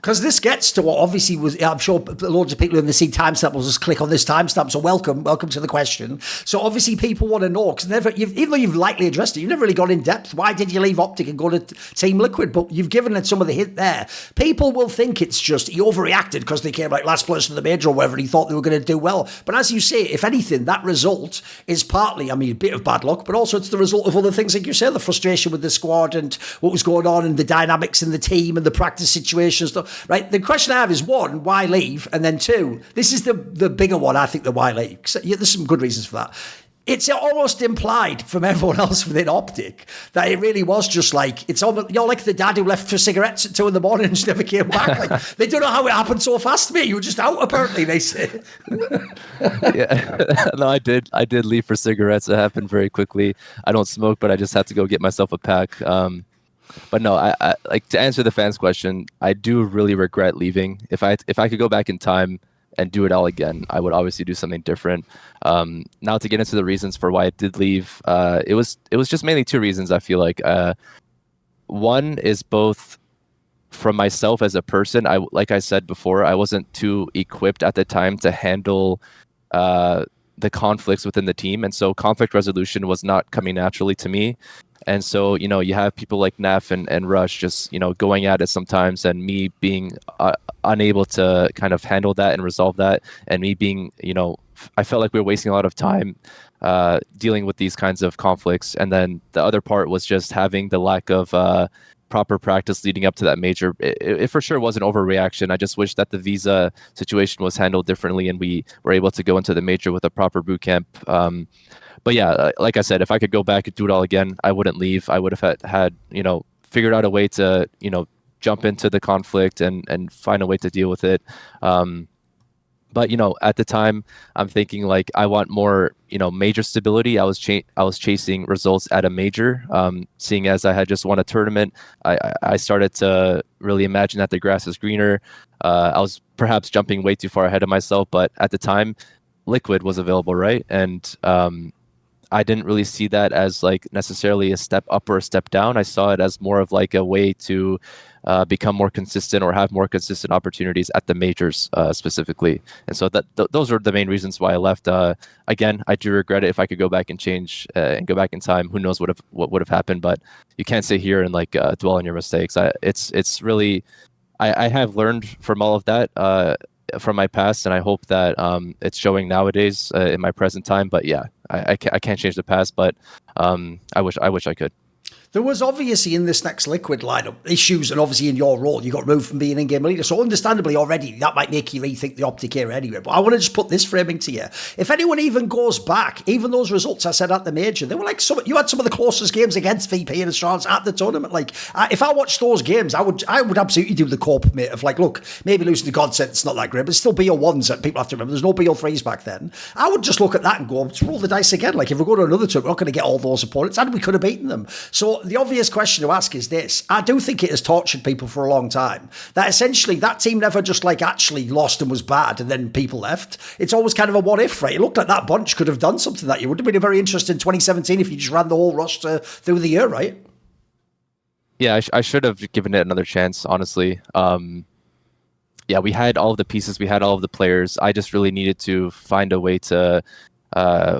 Because this gets to what obviously was, I'm sure loads of people in the see timestamp will just click on this timestamp. So welcome to the question. So obviously people want to know, because even though you've lightly addressed it, you've never really gone in depth. Why did you leave OpTic and go to Team Liquid? But you've given it some of the hint there. People will think it's just he overreacted because they came like last place in the major or whatever, and he thought they were going to do well. But as you say, if anything, that result is partly, a bit of bad luck, but also it's the result of other things, like you say, the frustration with the squad and what was going on and the dynamics in the team and the practice situation stuff. Right, the question I have is, 1, why leave? And then 2, this is the bigger one, I think, the why leave. There's some good reasons for that. It's almost implied from everyone else within OpTic that it really was just like, it's almost, you're like the dad who left for cigarettes at 2 a.m. and just never came back. Like, they don't know how it happened so fast, mate. You were just out, apparently, they say. Yeah, no, I did leave for cigarettes. It happened very quickly. I don't smoke, but I just had to go get myself a pack. But no, I like, to answer the fans' question, I do really regret leaving. If I could go back in time and do it all again, I would obviously do something different. Now, to get into the reasons for why I did leave, it was just mainly 2 reasons, I feel like. One is both from myself as a person. Like I said before, I wasn't too equipped at the time to handle the conflicts within the team, and so conflict resolution was not coming naturally to me. And so, you have people like Naf and Rush just, going at it sometimes, and me being unable to kind of handle that and resolve that, and me being, I felt like we were wasting a lot of time dealing with these kinds of conflicts. And then the other part was just having the lack of proper practice leading up to that major. It for sure was an overreaction. I just wish that the visa situation was handled differently and we were able to go into the major with a proper boot camp. But yeah, like I said, if I could go back and do it all again, I wouldn't leave. I would have had figured out a way to jump into the conflict and find a way to deal with it. But at the time, I'm thinking like I want more, major stability. I was chasing results at a major. Seeing as I had just won a tournament, I started to really imagine that the grass is greener. I was perhaps jumping way too far ahead of myself, but at the time, Liquid was available, right? And I didn't really see that as like necessarily a step up or a step down. I saw it as more of like a way to become more consistent or have more consistent opportunities at the majors specifically. And so those are the main reasons why I left. Again, I do regret it. If I could go back and change and go back in time, who knows what would have happened. But you can't sit here and like dwell on your mistakes. It's really, I have learned from all of that from my past, and I hope that it's showing nowadays in my present time. But yeah, I can't change the past, but I wish I could. There was obviously in this next Liquid lineup issues, and obviously in your role, you got removed from being in-game leader. So understandably already, that might make you rethink the OpTic era anyway. But I want to just put this framing to you. If anyone even goes back, even those results I said at the major, they were like, you had some of the closest games against VP and Astralis at the tournament. Like, if I watched those games, I would absolutely do the corp, mate, of like, look, maybe losing to Godsent, it's not that great, but still BO1s that people have to remember. There's no BO3s back then. I would just look at that and go, let's roll the dice again. Like, if we go to another tournament, we're not going to get all those opponents, and we could have beaten them. So the obvious question to ask is this. I do think it has tortured people for a long time. That essentially that team never just like actually lost and was bad and then people left. It's always kind of a what if, right? It looked like that bunch could have done something that year. Would have been a very interesting 2017 if you just ran the whole roster through the year, right? Yeah, I should have given it another chance, honestly. Yeah, we had all of the pieces, we had all of the players. I just really needed to find a way to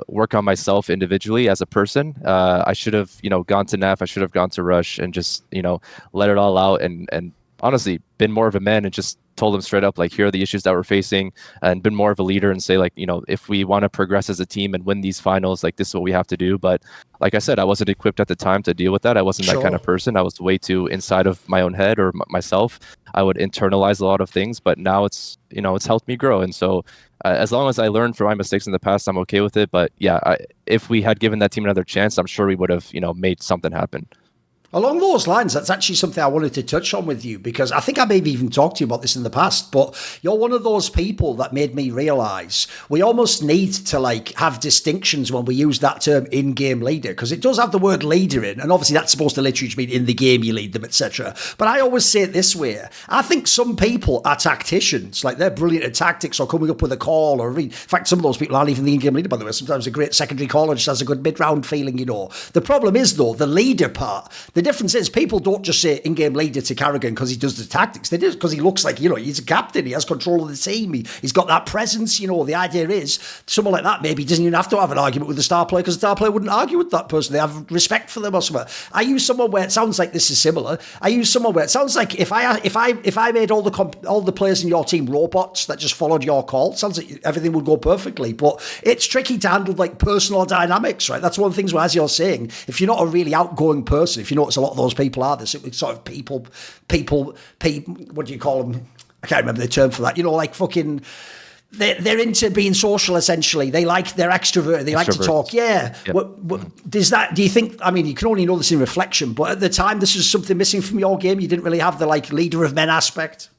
work on myself individually as a person. I should have, gone to NAF. I should have gone to Rush and just, let it all out and honestly been more of a man and just told them straight up, like, here are the issues that we're facing, and been more of a leader and say, like, if we want to progress as a team and win these finals, like, this is what we have to do. But like I said, I wasn't equipped at the time to deal with that. I wasn't that kind of person. I was way too inside of my own head or myself. I would internalize a lot of things, but now it's, it's helped me grow. And so as long as I learned from my mistakes in the past, I'm okay with it. But yeah, if we had given that team another chance, I'm sure we would have, made something happen. Along those lines, that's actually something I wanted to touch on with you, because I think I maybe even talked to you about this in the past, but you're one of those people that made me realise we almost need to like have distinctions when we use that term in-game leader, because it does have the word leader in, and obviously that's supposed to literally mean in the game you lead them, etc. But I always say it this way. I think some people are tacticians, like they're brilliant at tactics or coming up with a call, or in fact, some of those people aren't even the in-game leader, by the way. Sometimes a great secondary caller just has a good mid-round feeling, The problem is, though, the leader part. The difference is people don't just say in-game leader to Carrigan because he does the tactics. They do it because he looks like, he's a captain. He has control of the team. He's got that presence. The idea is someone like that maybe doesn't even have to have an argument with the star player because the star player wouldn't argue with that person. They have respect for them or something. I use someone where it sounds like this is similar. I use someone where it sounds like if I made all the players in your team robots that just followed your call, it sounds like everything would go perfectly. But it's tricky to handle like personal dynamics, right? That's one of the things where, as you're saying, if you're not a really outgoing person, if you notice a lot of those people are this sort of people, what do you call them? I can't remember the term for that. Like fucking, they're into being social, essentially. They're extroverted. They like to talk. Yeah. Yep. Do you think, you can only know this in reflection, but at the time, this was something missing from your game? You didn't really have the like leader of men aspect?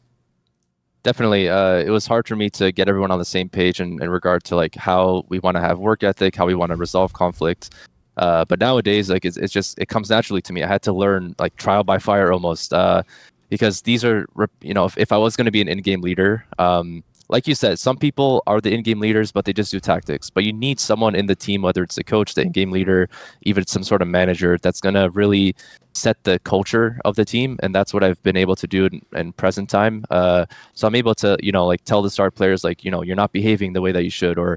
Definitely. It was hard for me to get everyone on the same page in regard to like how we want to have work ethic, how we want to resolve conflict. But nowadays, like it comes naturally to me. I had to learn like trial by fire almost, because these are, if I was going to be an in-game leader, like you said, some people are the in-game leaders, but they just do tactics. But you need someone in the team, whether it's the coach, the in-game leader, even some sort of manager, that's going to really set the culture of the team. And that's what I've been able to do in present time. So I'm able to, like tell the star players, like, you're not behaving the way that you should, or,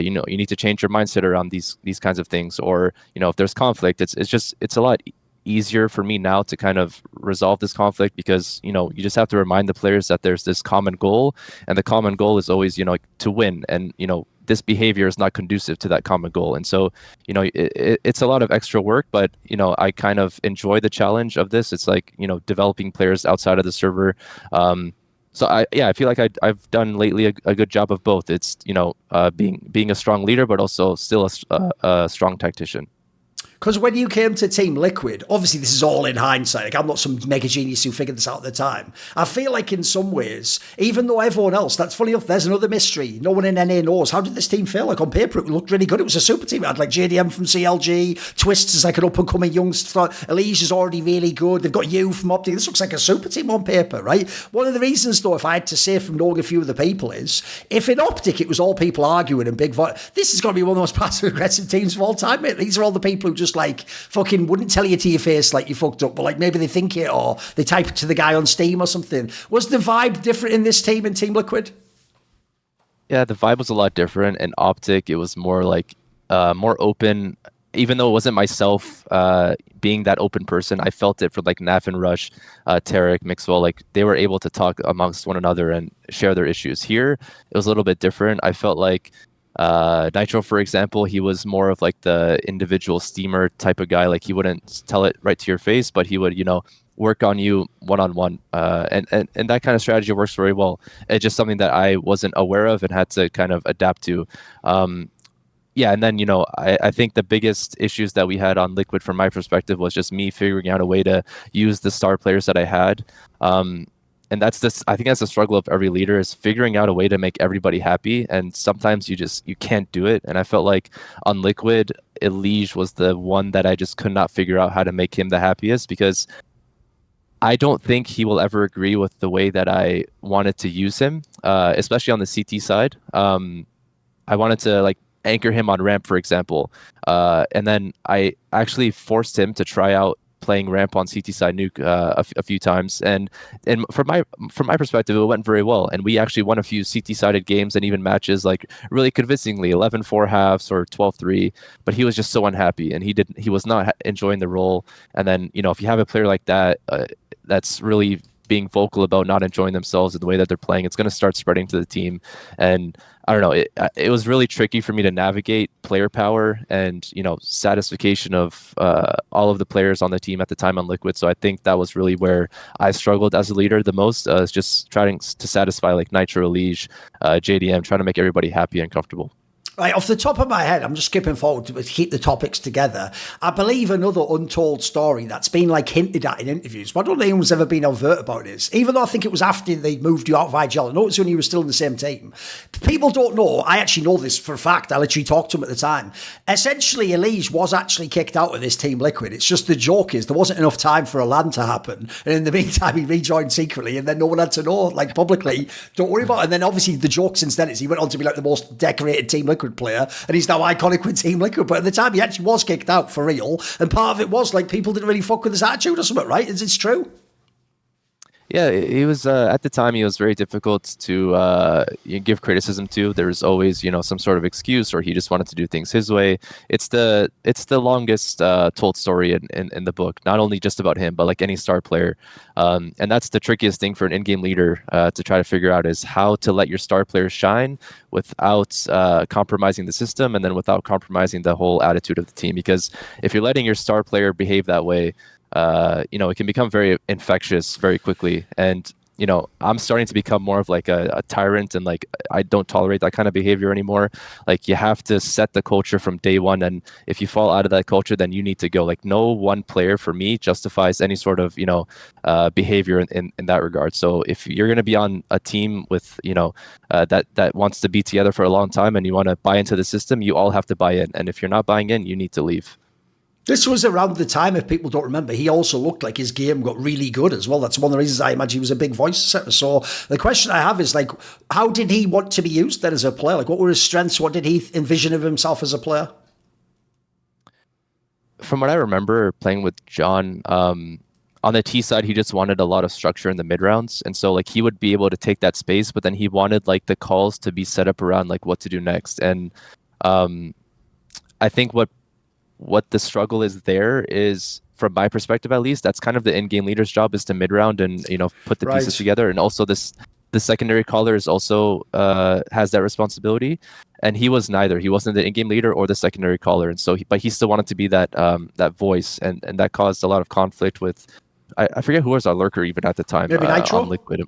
you need to change your mindset around these kinds of things. Or, if there's conflict, it's a lot easier for me now to kind of resolve this conflict, because you just have to remind the players that there's this common goal, and the common goal is always to win, and this behavior is not conducive to that common goal. And so it's a lot of extra work, but I kind of enjoy the challenge of this. It's like developing players outside of the server. So I feel like I've done lately a good job of both. It's being a strong leader, but also still a strong tactician. Because when you came to Team Liquid, obviously this is all in hindsight. Like, I'm not some mega genius who figured this out at the time. I feel like in some ways, even though everyone else, that's funny enough, there's another mystery. No one in NA knows. How did this team feel? Like on paper, it looked really good. It was a super team. It had like JDM from CLG, Twistzz is like an up and coming youngster. ELEAGUE is already really good. They've got you from OpTic. This looks like a super team on paper, right? One of the reasons though, if I had to say from knowing a few of the people, is if in OpTic it was all people arguing and big voice, this is going to be one of the most passive aggressive teams of all time, mate. These are all the people who just like fucking wouldn't tell you to your face like you fucked up, but like maybe they think it or they type it to the guy on Steam or something. Was the vibe different in this team, in Team Liquid? Yeah, the vibe was a lot different. In OpTic, it was more like more open. Even though it wasn't myself being that open person, I felt it for like Naf and Rush, Tarik, Mixwell. Like they were able to talk amongst one another and share their issues. Here, it was a little bit different. I felt like Nitro, for example, he was more of like the individual steamer type of guy. Like he wouldn't tell it right to your face, but he would, work on you one-on-one. And that kind of strategy works very well. It's just something that I wasn't aware of and had to kind of adapt to. Yeah, and then, I think the biggest issues that we had on Liquid from my perspective was just me figuring out a way to use the star players that I had. And I think that's the struggle of every leader, is figuring out a way to make everybody happy. And sometimes you can't do it. And I felt like on Liquid, ELEAGUE was the one that I just could not figure out how to make him the happiest, because I don't think he will ever agree with the way that I wanted to use him, especially on the CT side. I wanted to like anchor him on ramp, for example. And then I actually forced him to try out playing ramp on CT side nuke a few times, and from my perspective, it went very well, and we actually won a few CT sided games and even matches like really convincingly, 11-4 halves or 12-3. But he was just so unhappy, and he was not enjoying the role. And then if you have a player like that, that's really being vocal about not enjoying themselves in the way that they're playing, it's going to start spreading to the team. And I don't know, it was really tricky for me to navigate player power and, satisfaction of all of the players on the team at the time on Liquid. So I think that was really where I struggled as a leader the most, is just trying to satisfy like Nitro, ELEAGUE, JDM, trying to make everybody happy and comfortable. Right, off the top of my head, I'm just skipping forward to keep the topics together. I believe another untold story that's been like hinted at in interviews, but I don't think anyone's ever been overt about it, even though I think it was after they moved you out of IGL. I know it's when you were still in the same team. People don't know, I actually know this for a fact, I literally talked to him at the time. Essentially, ELEAGUE was actually kicked out of this Team Liquid. It's just the joke is there wasn't enough time for a LAN to happen. And in the meantime, he rejoined secretly, and then no one had to know, like publicly, don't worry about it. And then obviously the joke since then is he went on to be like the most decorated Team Liquid player, and he's now iconic with Team Liquid. But at the time, he actually was kicked out for real, and part of it was like people didn't really fuck with his attitude or something, right? It's true. Yeah, he was at the time he was very difficult to give criticism to. There was always some sort of excuse, or he just wanted to do things his way. It's the longest told story in the book, not only just about him, but like any star player. And that's the trickiest thing for an in-game leader to try to figure out, is how to let your star players shine without compromising the system, and then without compromising the whole attitude of the team. Because if you're letting your star player behave that way, it can become very infectious very quickly. And I'm starting to become more of like a tyrant, and like I don't tolerate that kind of behavior anymore. Like you have to set the culture from day one, and if you fall out of that culture, then you need to go. Like no one player for me justifies any sort of behavior in that regard. So if you're going to be on a team with that wants to be together for a long time, and you want to buy into the system, you all have to buy in. And if you're not buying in, you need to leave. This was around the time, if people don't remember, he also looked like his game got really good as well. That's one of the reasons I imagine he was a big voice setter. So the question I have is, like, how did he want to be used then as a player? Like, what were his strengths? What did he envision of himself as a player? From what I remember playing with John, on the T side, he just wanted a lot of structure in the mid rounds. And so like he would be able to take that space, but then he wanted like the calls to be set up around like what to do next. And I think what the struggle is there is from my perspective at least, that's kind of the in-game leader's job, is to mid-round and put the pieces together. And also the secondary caller is also has that responsibility, and he was neither. He wasn't the in-game leader or the secondary caller, and so but he still wanted to be that that voice, and that caused a lot of conflict with I forget who was our lurker even at the time. Maybe Nitro? On Liquid.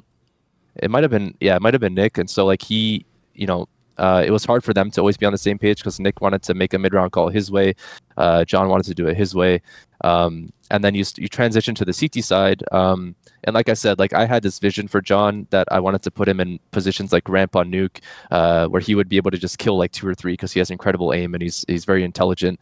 It might have been Nick, and so like he it was hard for them to always be on the same page because Nick wanted to make a mid-round call his way, John wanted to do it his way, and then you transition to the CT side. And like I said, like I had this vision for John that I wanted to put him in positions like ramp on nuke, where he would be able to just kill like 2 or 3 because he has incredible aim and he's very intelligent.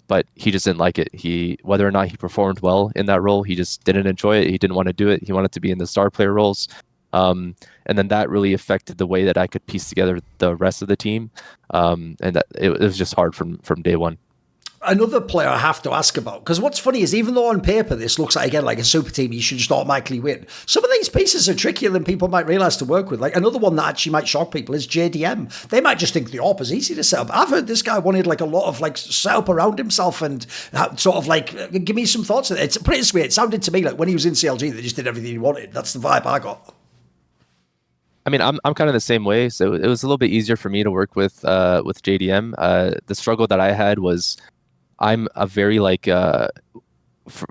But he just didn't like it. Whether or not he performed well in that role, he just didn't enjoy it. He didn't want to do it. He wanted to be in the star player roles. And then that really affected the way that I could piece together the rest of the team. And that it was just hard from day one. Another player I have to ask about, because what's funny is even though on paper this looks like, again, like a super team, you should just automatically win, some of these pieces are trickier than people might realize to work with. Like another one that actually might shock people is JDM. They might just think the AWP is easy to set up. I've heard this guy wanted like a lot of like setup around himself and sort of like, give me some thoughts. It's pretty sweet. It sounded to me like when he was in CLG, they just did everything he wanted. That's the vibe I got. I mean, I'm kind of the same way. So it was a little bit easier for me to work with JDM. The struggle that I had was I'm a very like if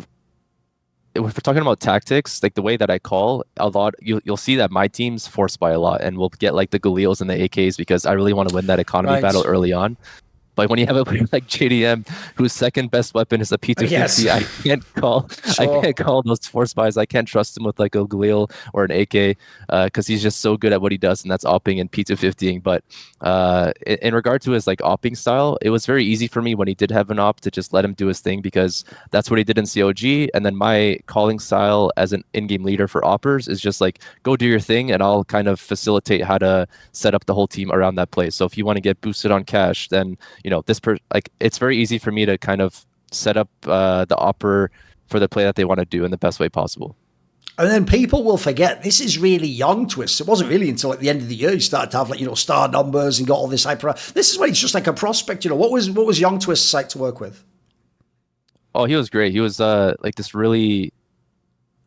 we're talking about tactics, like the way that I call a lot, you'll see that my team's forced by a lot, and we'll get like the Galeals and the AKs because I really want to win that economy battle early on. But when you have a player like JDM, whose second best weapon is a P250, I can't call those force buys. I can't trust him with like a Galil or an AK because he's just so good at what he does, and that's opping and P250ing. But in regard to his like opping style, it was very easy for me when he did have an op to just let him do his thing because that's what he did in COG. And then my calling style as an in-game leader for oppers is just like, go do your thing, and I'll kind of facilitate how to set up the whole team around that play. So if you want to get boosted on cash, then it's very easy for me to kind of set up the opper for the play that they want to do in the best way possible. And then people will forget this is really young Twistzz. It wasn't really until at the end of the year you started to have like star numbers and got all this hyper. This is when he's just like a prospect. What was young Twistzz like to work with? Oh, he was great. He was like this really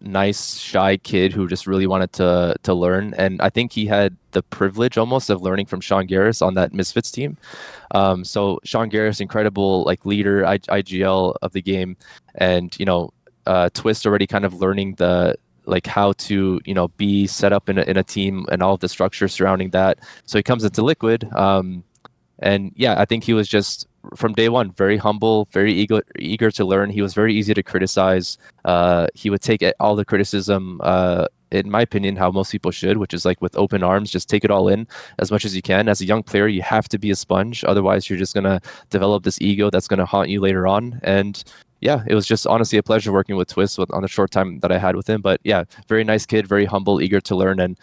nice, shy kid who just really wanted to learn, and I think he had the privilege almost of learning from Sean Garris on that Misfits team. So Sean Garris, incredible like leader, IGL of the game, and Twistzz already kind of learning the like how to be set up in a team and all of the structure surrounding that. So he comes into Liquid, and yeah, I think he was just from day one very humble, very eager to learn. He was very easy to criticize. He would take all the criticism, in my opinion, how most people should, which is like with open arms, just take it all in as much as you can. As a young player, you have to be a sponge, otherwise you're just gonna develop this ego that's gonna haunt you later on. And yeah, it was just honestly a pleasure working with Twistzz on the short time that I had with him. But yeah, very nice kid, very humble, eager to learn, and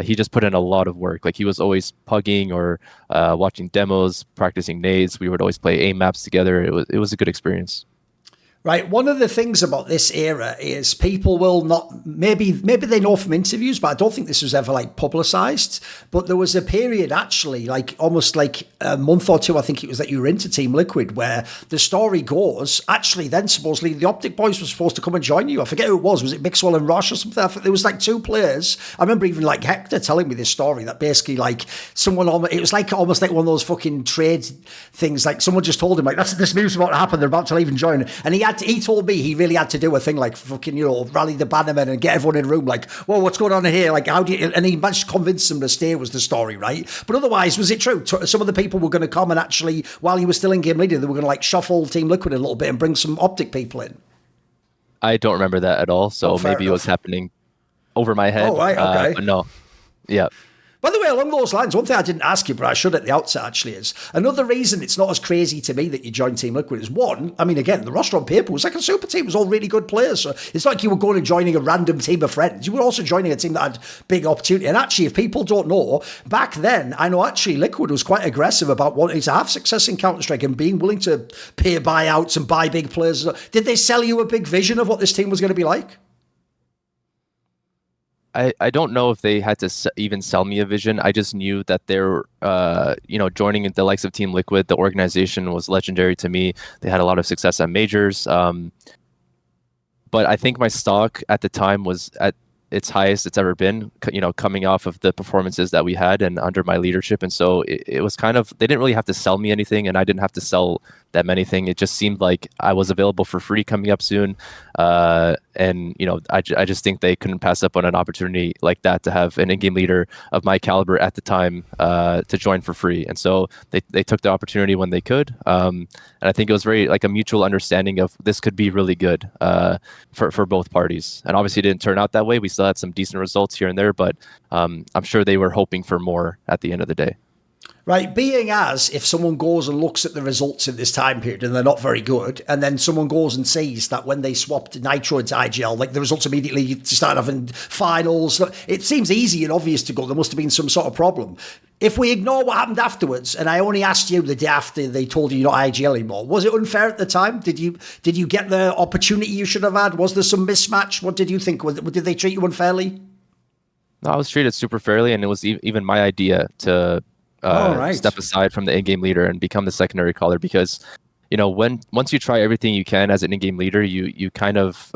he just put in a lot of work. Like he was always pugging or watching demos, practicing nades. We would always play aim maps together. It was a good experience. Right. One of the things about this era is people will not, maybe they know from interviews, but I don't think this was ever like publicized. But there was a period actually, like almost like a month or two, I think it was, that you were into Team Liquid, where the story goes, actually then supposedly the OpTic boys were supposed to come and join you. I forget who it was. Was it Mixwell and Rosh or something? I think there was like 2 players. I remember even like Hector telling me this story that basically like someone, it was like almost like one of those fucking trade things. Like someone just told him like, this news about to happen. They're about to leave and join. And he told me he really had to do a thing like fucking, rally the bannermen and get everyone in a room like, whoa, what's going on here? Like, how do you, and he managed to convince them to stay was the story, right? But otherwise, was it true? Some of the people were going to come and actually, while he was still in game leader, they were going to like shuffle Team Liquid a little bit and bring some OpTic people in. I don't remember that at all. So maybe enough. It was happening over my head. Oh, right, okay. But no. Yeah. By the way, along those lines, one thing I didn't ask you, but I should at the outset actually, is another reason it's not as crazy to me that you joined Team Liquid is one, I mean, again, the roster on paper was like a super team. It was all really good players. So it's not like you were going and joining a random team of friends. You were also joining a team that had big opportunity. And actually, if people don't know, back then, I know actually Liquid was quite aggressive about wanting to have success in Counter-Strike and being willing to pay buyouts and buy big players. Did they sell you a big vision of what this team was going to be like? I don't know if they had to even sell me a vision. I just knew that they're, joining the likes of Team Liquid. The organization was legendary to me. They had a lot of success at majors. But I think my stock at the time was at its highest it's ever been, coming off of the performances that we had and under my leadership. And so it was kind of, they didn't really have to sell me anything, and I didn't have to sell them anything. It just seemed like I was available for free coming up soon. And, I just think they couldn't pass up on an opportunity like that to have an in-game leader of my caliber at the time to join for free. And so they took the opportunity when they could. And I think it was very like a mutual understanding of this could be really good for both parties. And obviously it didn't turn out that way. We still had some decent results here and there, but I'm sure they were hoping for more at the end of the day. Right, being as if someone goes and looks at the results in this time period and they're not very good, and then someone goes and sees that when they swapped Nitro into IGL, like the results immediately start having finals. It seems easy and obvious to go, there must have been some sort of problem. If we ignore what happened afterwards, and I only asked you the day after they told you you're not IGL anymore, was it unfair at the time? Did you get the opportunity you should have had? Was there some mismatch? What did you think? Did they treat you unfairly? No, I was treated super fairly, and it was even my idea to step aside from the in-game leader and become the secondary caller, because once you try everything you can as an in-game leader, you kind of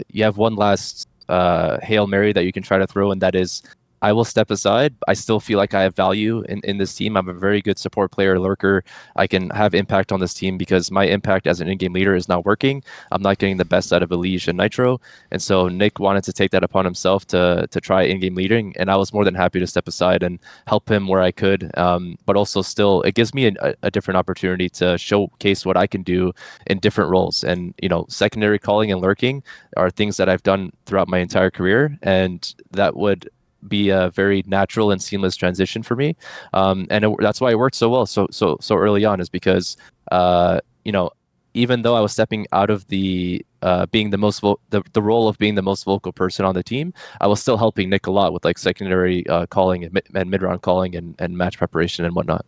you have one last Hail Mary that you can try to throw, and that is, I will step aside. I still feel like I have value in this team. I'm a very good support player, lurker. I can have impact on this team because my impact as an in-game leader is not working. I'm not getting the best out of ELEAGUE and Nitro. And so Nick wanted to take that upon himself to try in-game leading. And I was more than happy to step aside and help him where I could. But also still, it gives me a different opportunity to showcase what I can do in different roles. And, secondary calling and lurking are things that I've done throughout my entire career. And that would be a very natural and seamless transition for me, that's why it worked so well so early on, is because even though I was stepping out of the being the most the role of being the most vocal person on the team, I was still helping Nick a lot with like secondary calling and mid-round calling and match preparation and whatnot.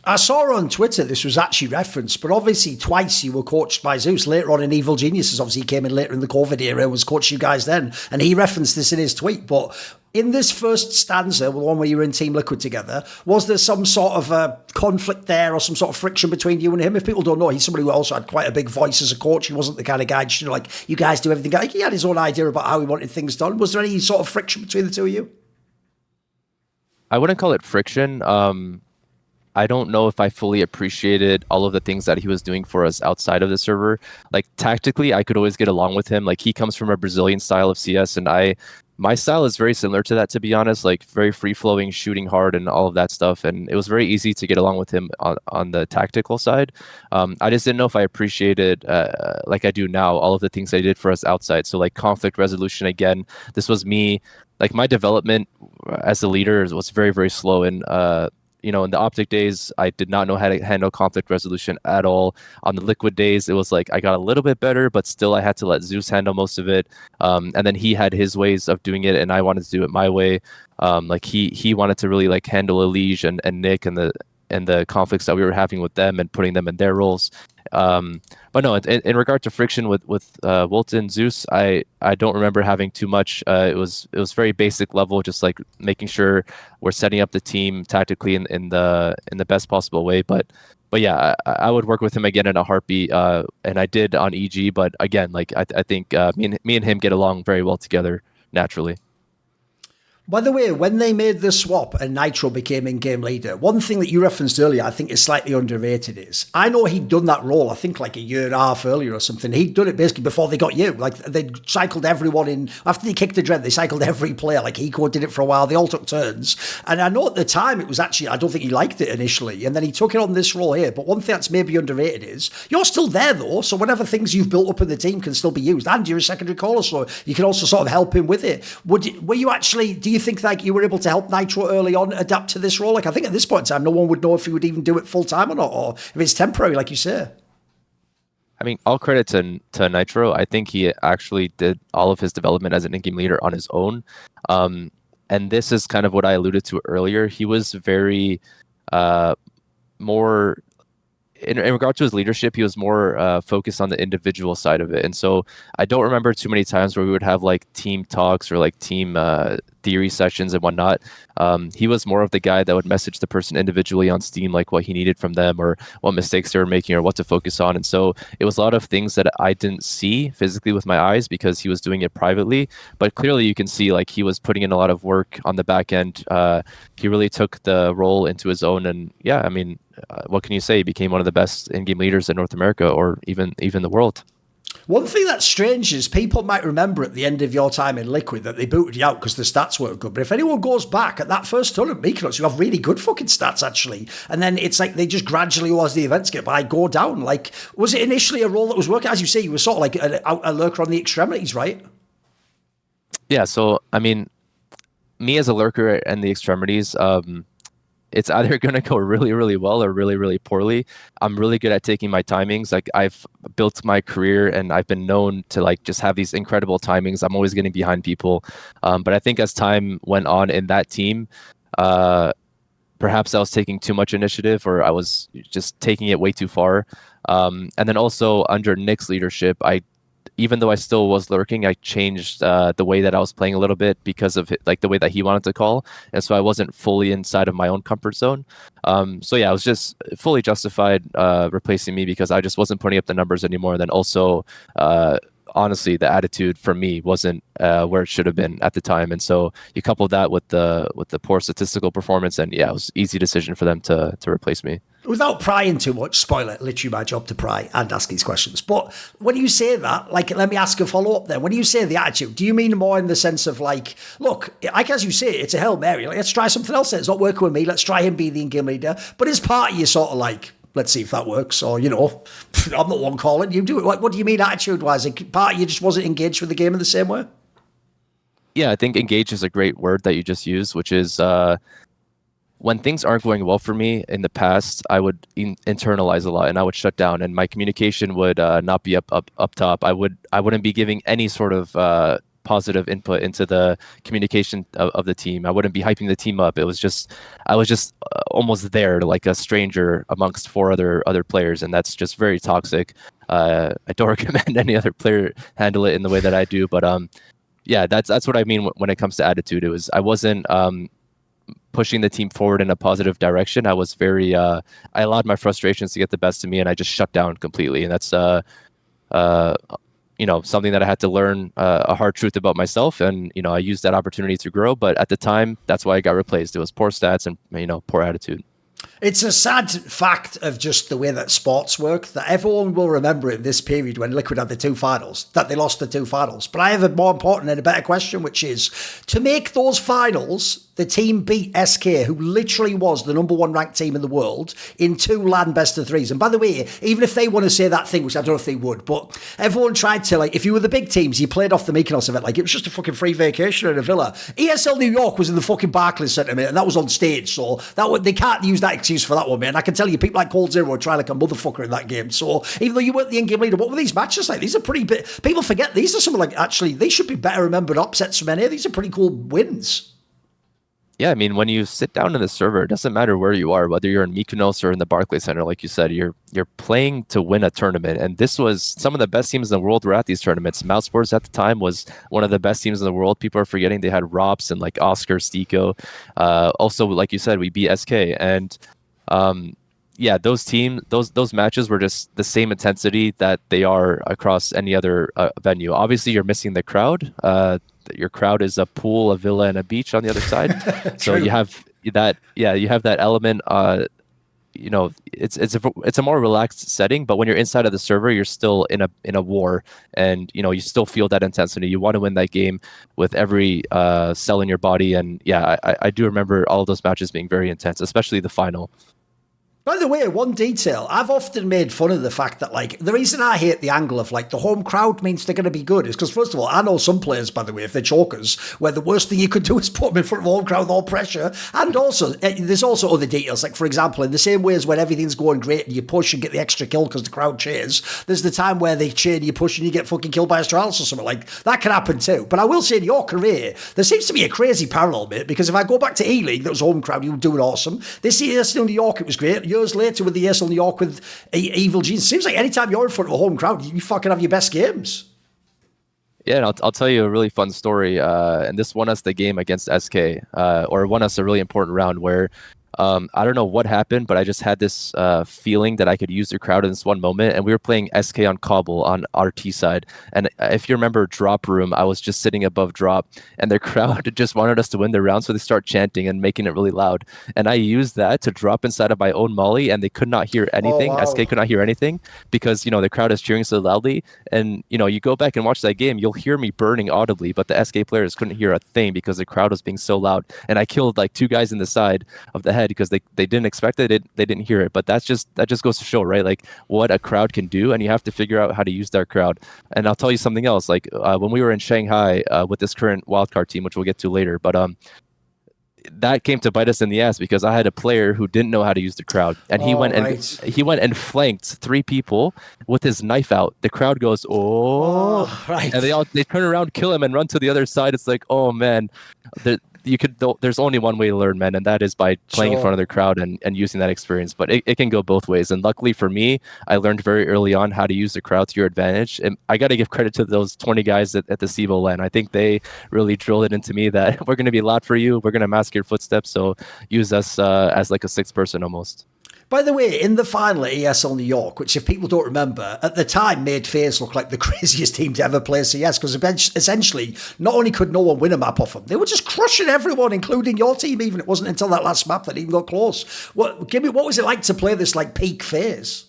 I saw on Twitter this was actually referenced, but obviously twice you were coached by Zews. Later on in Evil Geniuses, obviously he came in later in the COVID era and was coaching you guys then, and he referenced this in his tweet. But in this first stanza, the one where you were in Team Liquid together, was there some sort of conflict there or some sort of friction between you and him? If people don't know, he's somebody who also had quite a big voice as a coach. He wasn't the kind of guy just, like, you guys do everything. Like, he had his own idea about how he wanted things done. Was there any sort of friction between the two of you? I wouldn't call it friction. I don't know if I fully appreciated all of the things that he was doing for us outside of the server. Like, tactically, I could always get along with him. Like, he comes from a Brazilian style of CS, and my style is very similar to that, to be honest, like very free-flowing, shooting hard and all of that stuff. And it was very easy to get along with him on the tactical side. I just didn't know if I appreciated, like I do now, all of the things they did for us outside. So like conflict resolution, again, this was me, like my development as a leader was very, very slow. And in the OpTic days, I did not know how to handle conflict resolution at all. On the Liquid days, it was like I got a little bit better, but still I had to let Zews handle most of it. And then he had his ways of doing it, and I wanted to do it my way. Like he wanted to really like handle ELEAGUE and Nick and the conflicts that we were having with them and putting them in their roles. But no, in regard to friction with Wolton, Zeus, I don't remember having too much. It was very basic level, just like making sure we're setting up the team tactically in the best possible way. But yeah, I would work with him again in a heartbeat, and I did on EG. But again, like I think me and him get along very well together naturally. By the way, when they made the swap and Nitro became in-game leader, one thing that you referenced earlier, I think is slightly underrated is, I know he'd done that role, I think like a year and a half earlier or something. He'd done it basically before they got you. Like they'd cycled everyone in, after they kicked the dread, they cycled every player. Like Eco did it for a while, they all took turns. And I know at the time it was actually, I don't think he liked it initially. And then he took it on this role here. But one thing that's maybe underrated is, you're still there though. So whatever things you've built up in the team can still be used. And you're a secondary caller, so you can also sort of help him with it. Were you actually, do you think like you were able to help Nitro early on adapt to this role? Like, I think at this point in time, no one would know if he would even do it full time or not, or if it's temporary, like you say. I mean, all credit to Nitro. I think he actually did all of his development as an in-game leader on his own. And this is kind of what I alluded to earlier. He was very more in regard to his leadership, he was more focused on the individual side of it. And so I don't remember too many times where we would have like team talks or like team theory sessions and whatnot. He was more of the guy that would message the person individually on Steam, like what he needed from them or what mistakes they were making or what to focus on. And so it was a lot of things that I didn't see physically with my eyes because he was doing it privately. But clearly you can see like he was putting in a lot of work on the back end. He really took the role into his own. And yeah, I mean, what can you say? He became one of the best in-game leaders in North America or even the world. One thing that's strange is people might remember at the end of your time in Liquid that they booted you out because the stats weren't good. But if anyone goes back at that first tournament, Mykonos, you have really good fucking stats, actually. And then it's like they just gradually, as the events get by, go down. Like, was it initially a role that was working? As you say, you were sort of like a lurker on the extremities, right? Yeah, so, I mean, me as a lurker and the extremities, it's either going to go really, really well or really, really poorly. I'm really good at taking my timings. Like I've built my career and I've been known to like just have these incredible timings. I'm always getting behind people. But I think as time went on in that team, perhaps I was taking too much initiative or I was just taking it way too far. And then also under Nick's leadership, even though I still was lurking, I changed the way that I was playing a little bit because of like the way that he wanted to call, and so I wasn't fully inside of my own comfort zone. So yeah, I was just fully justified replacing me because I just wasn't putting up the numbers anymore. And then also, honestly, the attitude for me wasn't where it should have been at the time, and so you couple that with the poor statistical performance, and yeah, it was an easy decision for them to replace me. Without prying too much, spoiler, literally my job to pry and ask these questions. But when you say that, like, let me ask a follow-up then. When you say the attitude, do you mean more in the sense of like, look, like as you say, it's a Hail Mary. Like, let's try something else. It's not working with me. Let's try him be the in-game leader. But as part of you sort of like, let's see if that works. Or, you know, I'm not one calling. You do it. What do you mean attitude-wise? Like, part of you just wasn't engaged with the game in the same way? Yeah, I think engage is a great word that you just used, which is... when things aren't going well for me in the past, I would internalize a lot and I would shut down and my communication would not be up top. I wouldn't be giving any sort of positive input into the communication of the team. I wouldn't be hyping the team up. I was just almost there like a stranger amongst four other players, and that's just very toxic. I don't recommend any other player handle it in the way that I do, but yeah, that's what I mean when it comes to attitude. I wasn't pushing the team forward in a positive direction. I was very I allowed my frustrations to get the best of me and I just shut down completely, and that's you know, something that I had to learn a hard truth about myself, and you know, I used that opportunity to grow, but at the time that's why I got replaced. It was poor stats and, you know, poor attitude. It's a sad fact of just the way that sports work that everyone will remember in this period when Liquid had the two finals, that they lost the two finals. But I have a more important and a better question, which is to make those finals, the team beat SK, who literally was the number one ranked team in the world, in two LAN best of threes. And by the way, even if they want to say that thing, which I don't know if they would, but everyone tried to, like, if you were the big teams, you played off the Mykonos event like it was just a fucking free vacation in a villa. ESL New York was in the fucking Barclays Centre, mate, and that was on stage. So they can't use that excuse for that one, man. I can tell you, people like Cold Zero were trying like a motherfucker in that game. So even though you weren't the in-game leader, what were these matches like? These are pretty big. People forget these are some like, actually, they should be better remembered upsets from any. These are pretty cool wins. Yeah, I mean, when you sit down in the server, it doesn't matter where you are, whether you're in Mykonos or in the Barclays Center, like you said, you're playing to win a tournament. And this was some of the best teams in the world were at these tournaments. Mousesports at the time was one of the best teams in the world. People are forgetting they had Rops and like Oscar, Stico. Also, like you said, we beat SK. And yeah, those matches were just the same intensity that they are across any other venue. Obviously, you're missing the crowd. Your crowd is a pool, a villa, and a beach on the other side. So you have that. Yeah, you have that element. You know, it's a more relaxed setting. But when you're inside of the server, you're still in a war, and you know you still feel that intensity. You want to win that game with every cell in your body. And yeah, I do remember all of those matches being very intense, especially the final. By the way, one detail, I've often made fun of the fact that, like, the reason I hate the angle of, like, the home crowd means they're going to be good is because, first of all, I know some players, by the way, if they're chokers, where the worst thing you could do is put them in front of home crowd with all pressure. And also, there's also other details, like, for example, in the same way as when everything's going great and you push and get the extra kill because the crowd cheers, there's the time where they cheer and you push and you get fucking killed by Astralis or something. Like, that can happen too. But I will say, in your career, there seems to be a crazy parallel, mate, because if I go back to ELEAGUE, that was home crowd, you were doing awesome. This year, still in New York, it was great. years later with the ESL New York with ELEAGUE. It seems like anytime you're in front of a home crowd, you fucking have your best games. Yeah, and I'll tell you a really fun story. And this won us the game against SK, or won us a really important round where I don't know what happened, but I just had this feeling that I could use the crowd in this one moment. And we were playing SK on Cobble on RT side. And if you remember Drop Room, I was just sitting above Drop, and the crowd just wanted us to win the round. So they start chanting and making it really loud. And I used that to drop inside of my own molly, and they could not hear anything. Oh, wow. SK could not hear anything because, the crowd is cheering so loudly. And, you go back and watch that game, you'll hear me burning audibly, but the SK players couldn't hear a thing because the crowd was being so loud. And I killed like 2 guys in the side of the head because they didn't expect it, they didn't hear it. But that just goes to show, right? Like what a crowd can do, and you have to figure out how to use that crowd. And I'll tell you something else. Like when we were in Shanghai with this current wildcard team, which we'll get to later, but that came to bite us in the ass because I had a player who didn't know how to use the crowd, and he went and flanked 3 people with his knife out. The crowd goes, oh, right. And they turn around, kill him, and run to the other side. It's like, oh man, there's only one way to learn, man, and that is by playing in front of the crowd and using that experience. But it can go both ways, and luckily for me, I learned very early on how to use the crowd to your advantage. And I got to give credit to those 20 guys at the CBO LAN. I think they really drilled it into me that we're going to be loud for you, we're going to mask your footsteps, so use us as like a 6th person almost. By the way, in the final at ESL New York, which if people don't remember, at the time made FaZe look like the craziest team to ever play CS, because essentially not only could no one win a map off them, they were just crushing everyone, including your team even. It wasn't until that last map that even got close. What was it like to play this like peak FaZe?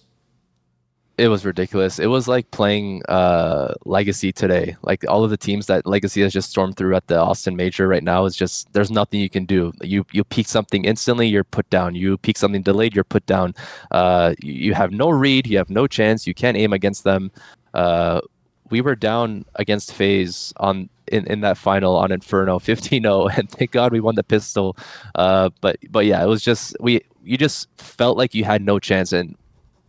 It was ridiculous. It was like playing Legacy today. Like all of the teams that Legacy has just stormed through at the Austin Major right now is just, there's nothing you can do. You peek something instantly, you're put down. You peek something delayed, you're put down. You have no read, you have no chance, you can't aim against them. We were down against FaZe in that final on Inferno 15-0, and thank God we won the pistol. But yeah, it was just, you just felt like you had no chance, and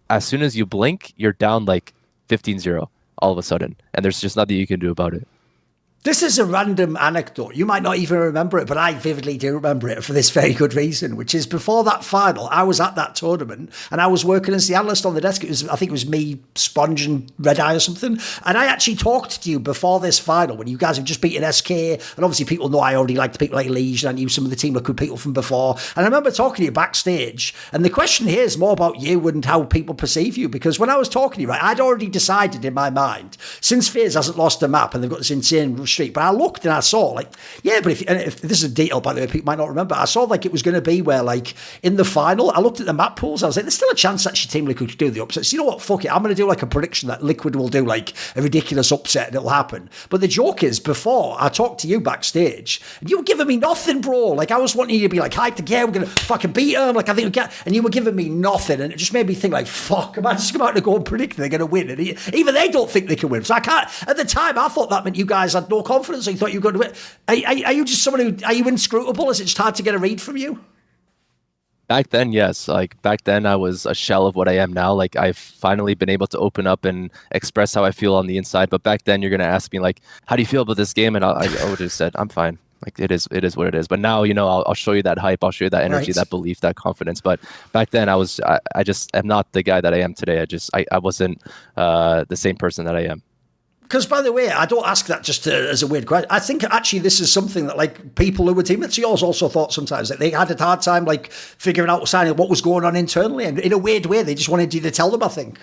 as soon as you blink, you're down like 15-0 all of a sudden, and there's just nothing you can do about it. This is a random anecdote. You might not even remember it, but I vividly do remember it for this very good reason, which is before that final, I was at that tournament and I was working as the analyst on the desk. I think it was me, Sponge and Red Eye or something. And I actually talked to you before this final when you guys have just beaten SK. And obviously people know I already liked people like ELEAGUE, and I knew some of the team looked people from before. And I remember talking to you backstage. And the question here is more about you and how people perceive you. Because when I was talking to you, right, I'd already decided in my mind, since FaZe hasn't lost a map and they've got this insane streak, but I looked and I saw like, yeah, but if this is a detail, by the way, people might not remember, I saw like it was going to be where like in the final, I looked at the map pools, I was like, there's still a chance actually Team Liquid could do the upset. So you know what, fuck it, I'm going to do like a prediction that Liquid will do like a ridiculous upset and it'll happen. But the joke is, before I talked to you backstage and you were giving me nothing, bro. Like I was wanting you to be like, hyped again, we're going to fucking beat them, like I think we can, and you were giving me nothing, and it just made me think like, fuck, am I just about to go and predict they're going to win? And even they don't think they can win. So I can't, at the time I thought that meant you guys had no confidence, so you thought you were going to win. Are you just someone who, are you inscrutable? Is it just hard to get a read from you? Back then, yes. Like back then I was a shell of what I am now. Like I've finally been able to open up and express how I feel on the inside. But back then you're going to ask me like, how do you feel about this game? And I would have just said, I'm fine. Like it is what it is. But now, I'll show you that hype. I'll show you that energy, right, that belief, that confidence. But back then I just am not the guy that I am today. I wasn't the same person that I am. Because, by the way, I don't ask that just as a weird question. I think actually this is something that like people who were teammates of yours also thought sometimes, that they had a hard time like figuring out what was going on internally, and in a weird way they just wanted you to tell them, I think.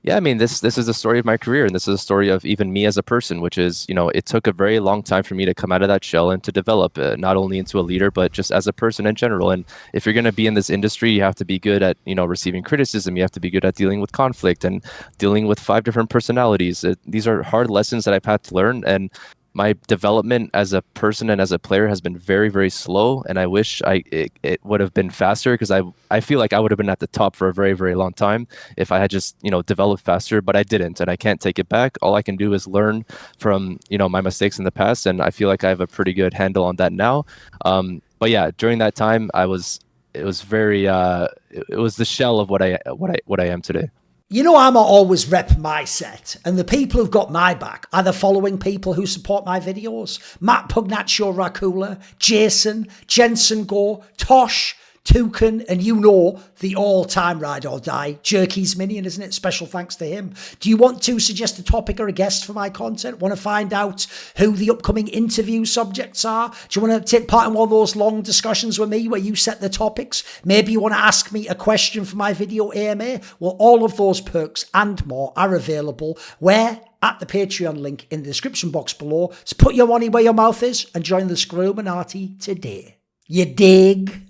Yeah, I mean, this is the story of my career, and this is a story of even me as a person, which is, it took a very long time for me to come out of that shell and to develop not only into a leader, but just as a person in general. And if you're going to be in this industry, you have to be good at, receiving criticism. You have to be good at dealing with conflict and dealing with 5 different personalities. These are hard lessons that I've had to learn, and my development as a person and as a player has been very, very slow, and I wish it would have been faster, because I feel like I would have been at the top for a very, very long time if I had just developed faster, but I didn't, and I can't take it back. All I can do is learn from my mistakes in the past, and I feel like I have a pretty good handle on that now. But yeah, during that time, it was the shell of what I am today. I'm always rep my set, and the people who've got my back are the following people who support my videos: Matt Pugnaccio Racula, Jason, Jensen Go, Tosh, Toucan, and you know the all-time ride or die, Jerky's minion, isn't it? Special thanks to him. Do you want to suggest a topic or a guest for my content? Want to find out who the upcoming interview subjects are? Do you want to take part in one of those long discussions with me where you set the topics? Maybe you want to ask me a question for my video AMA? Well, all of those perks and more are available where? At the Patreon link in the description box below. So put your money where your mouth is and join the Scroominati today. You dig?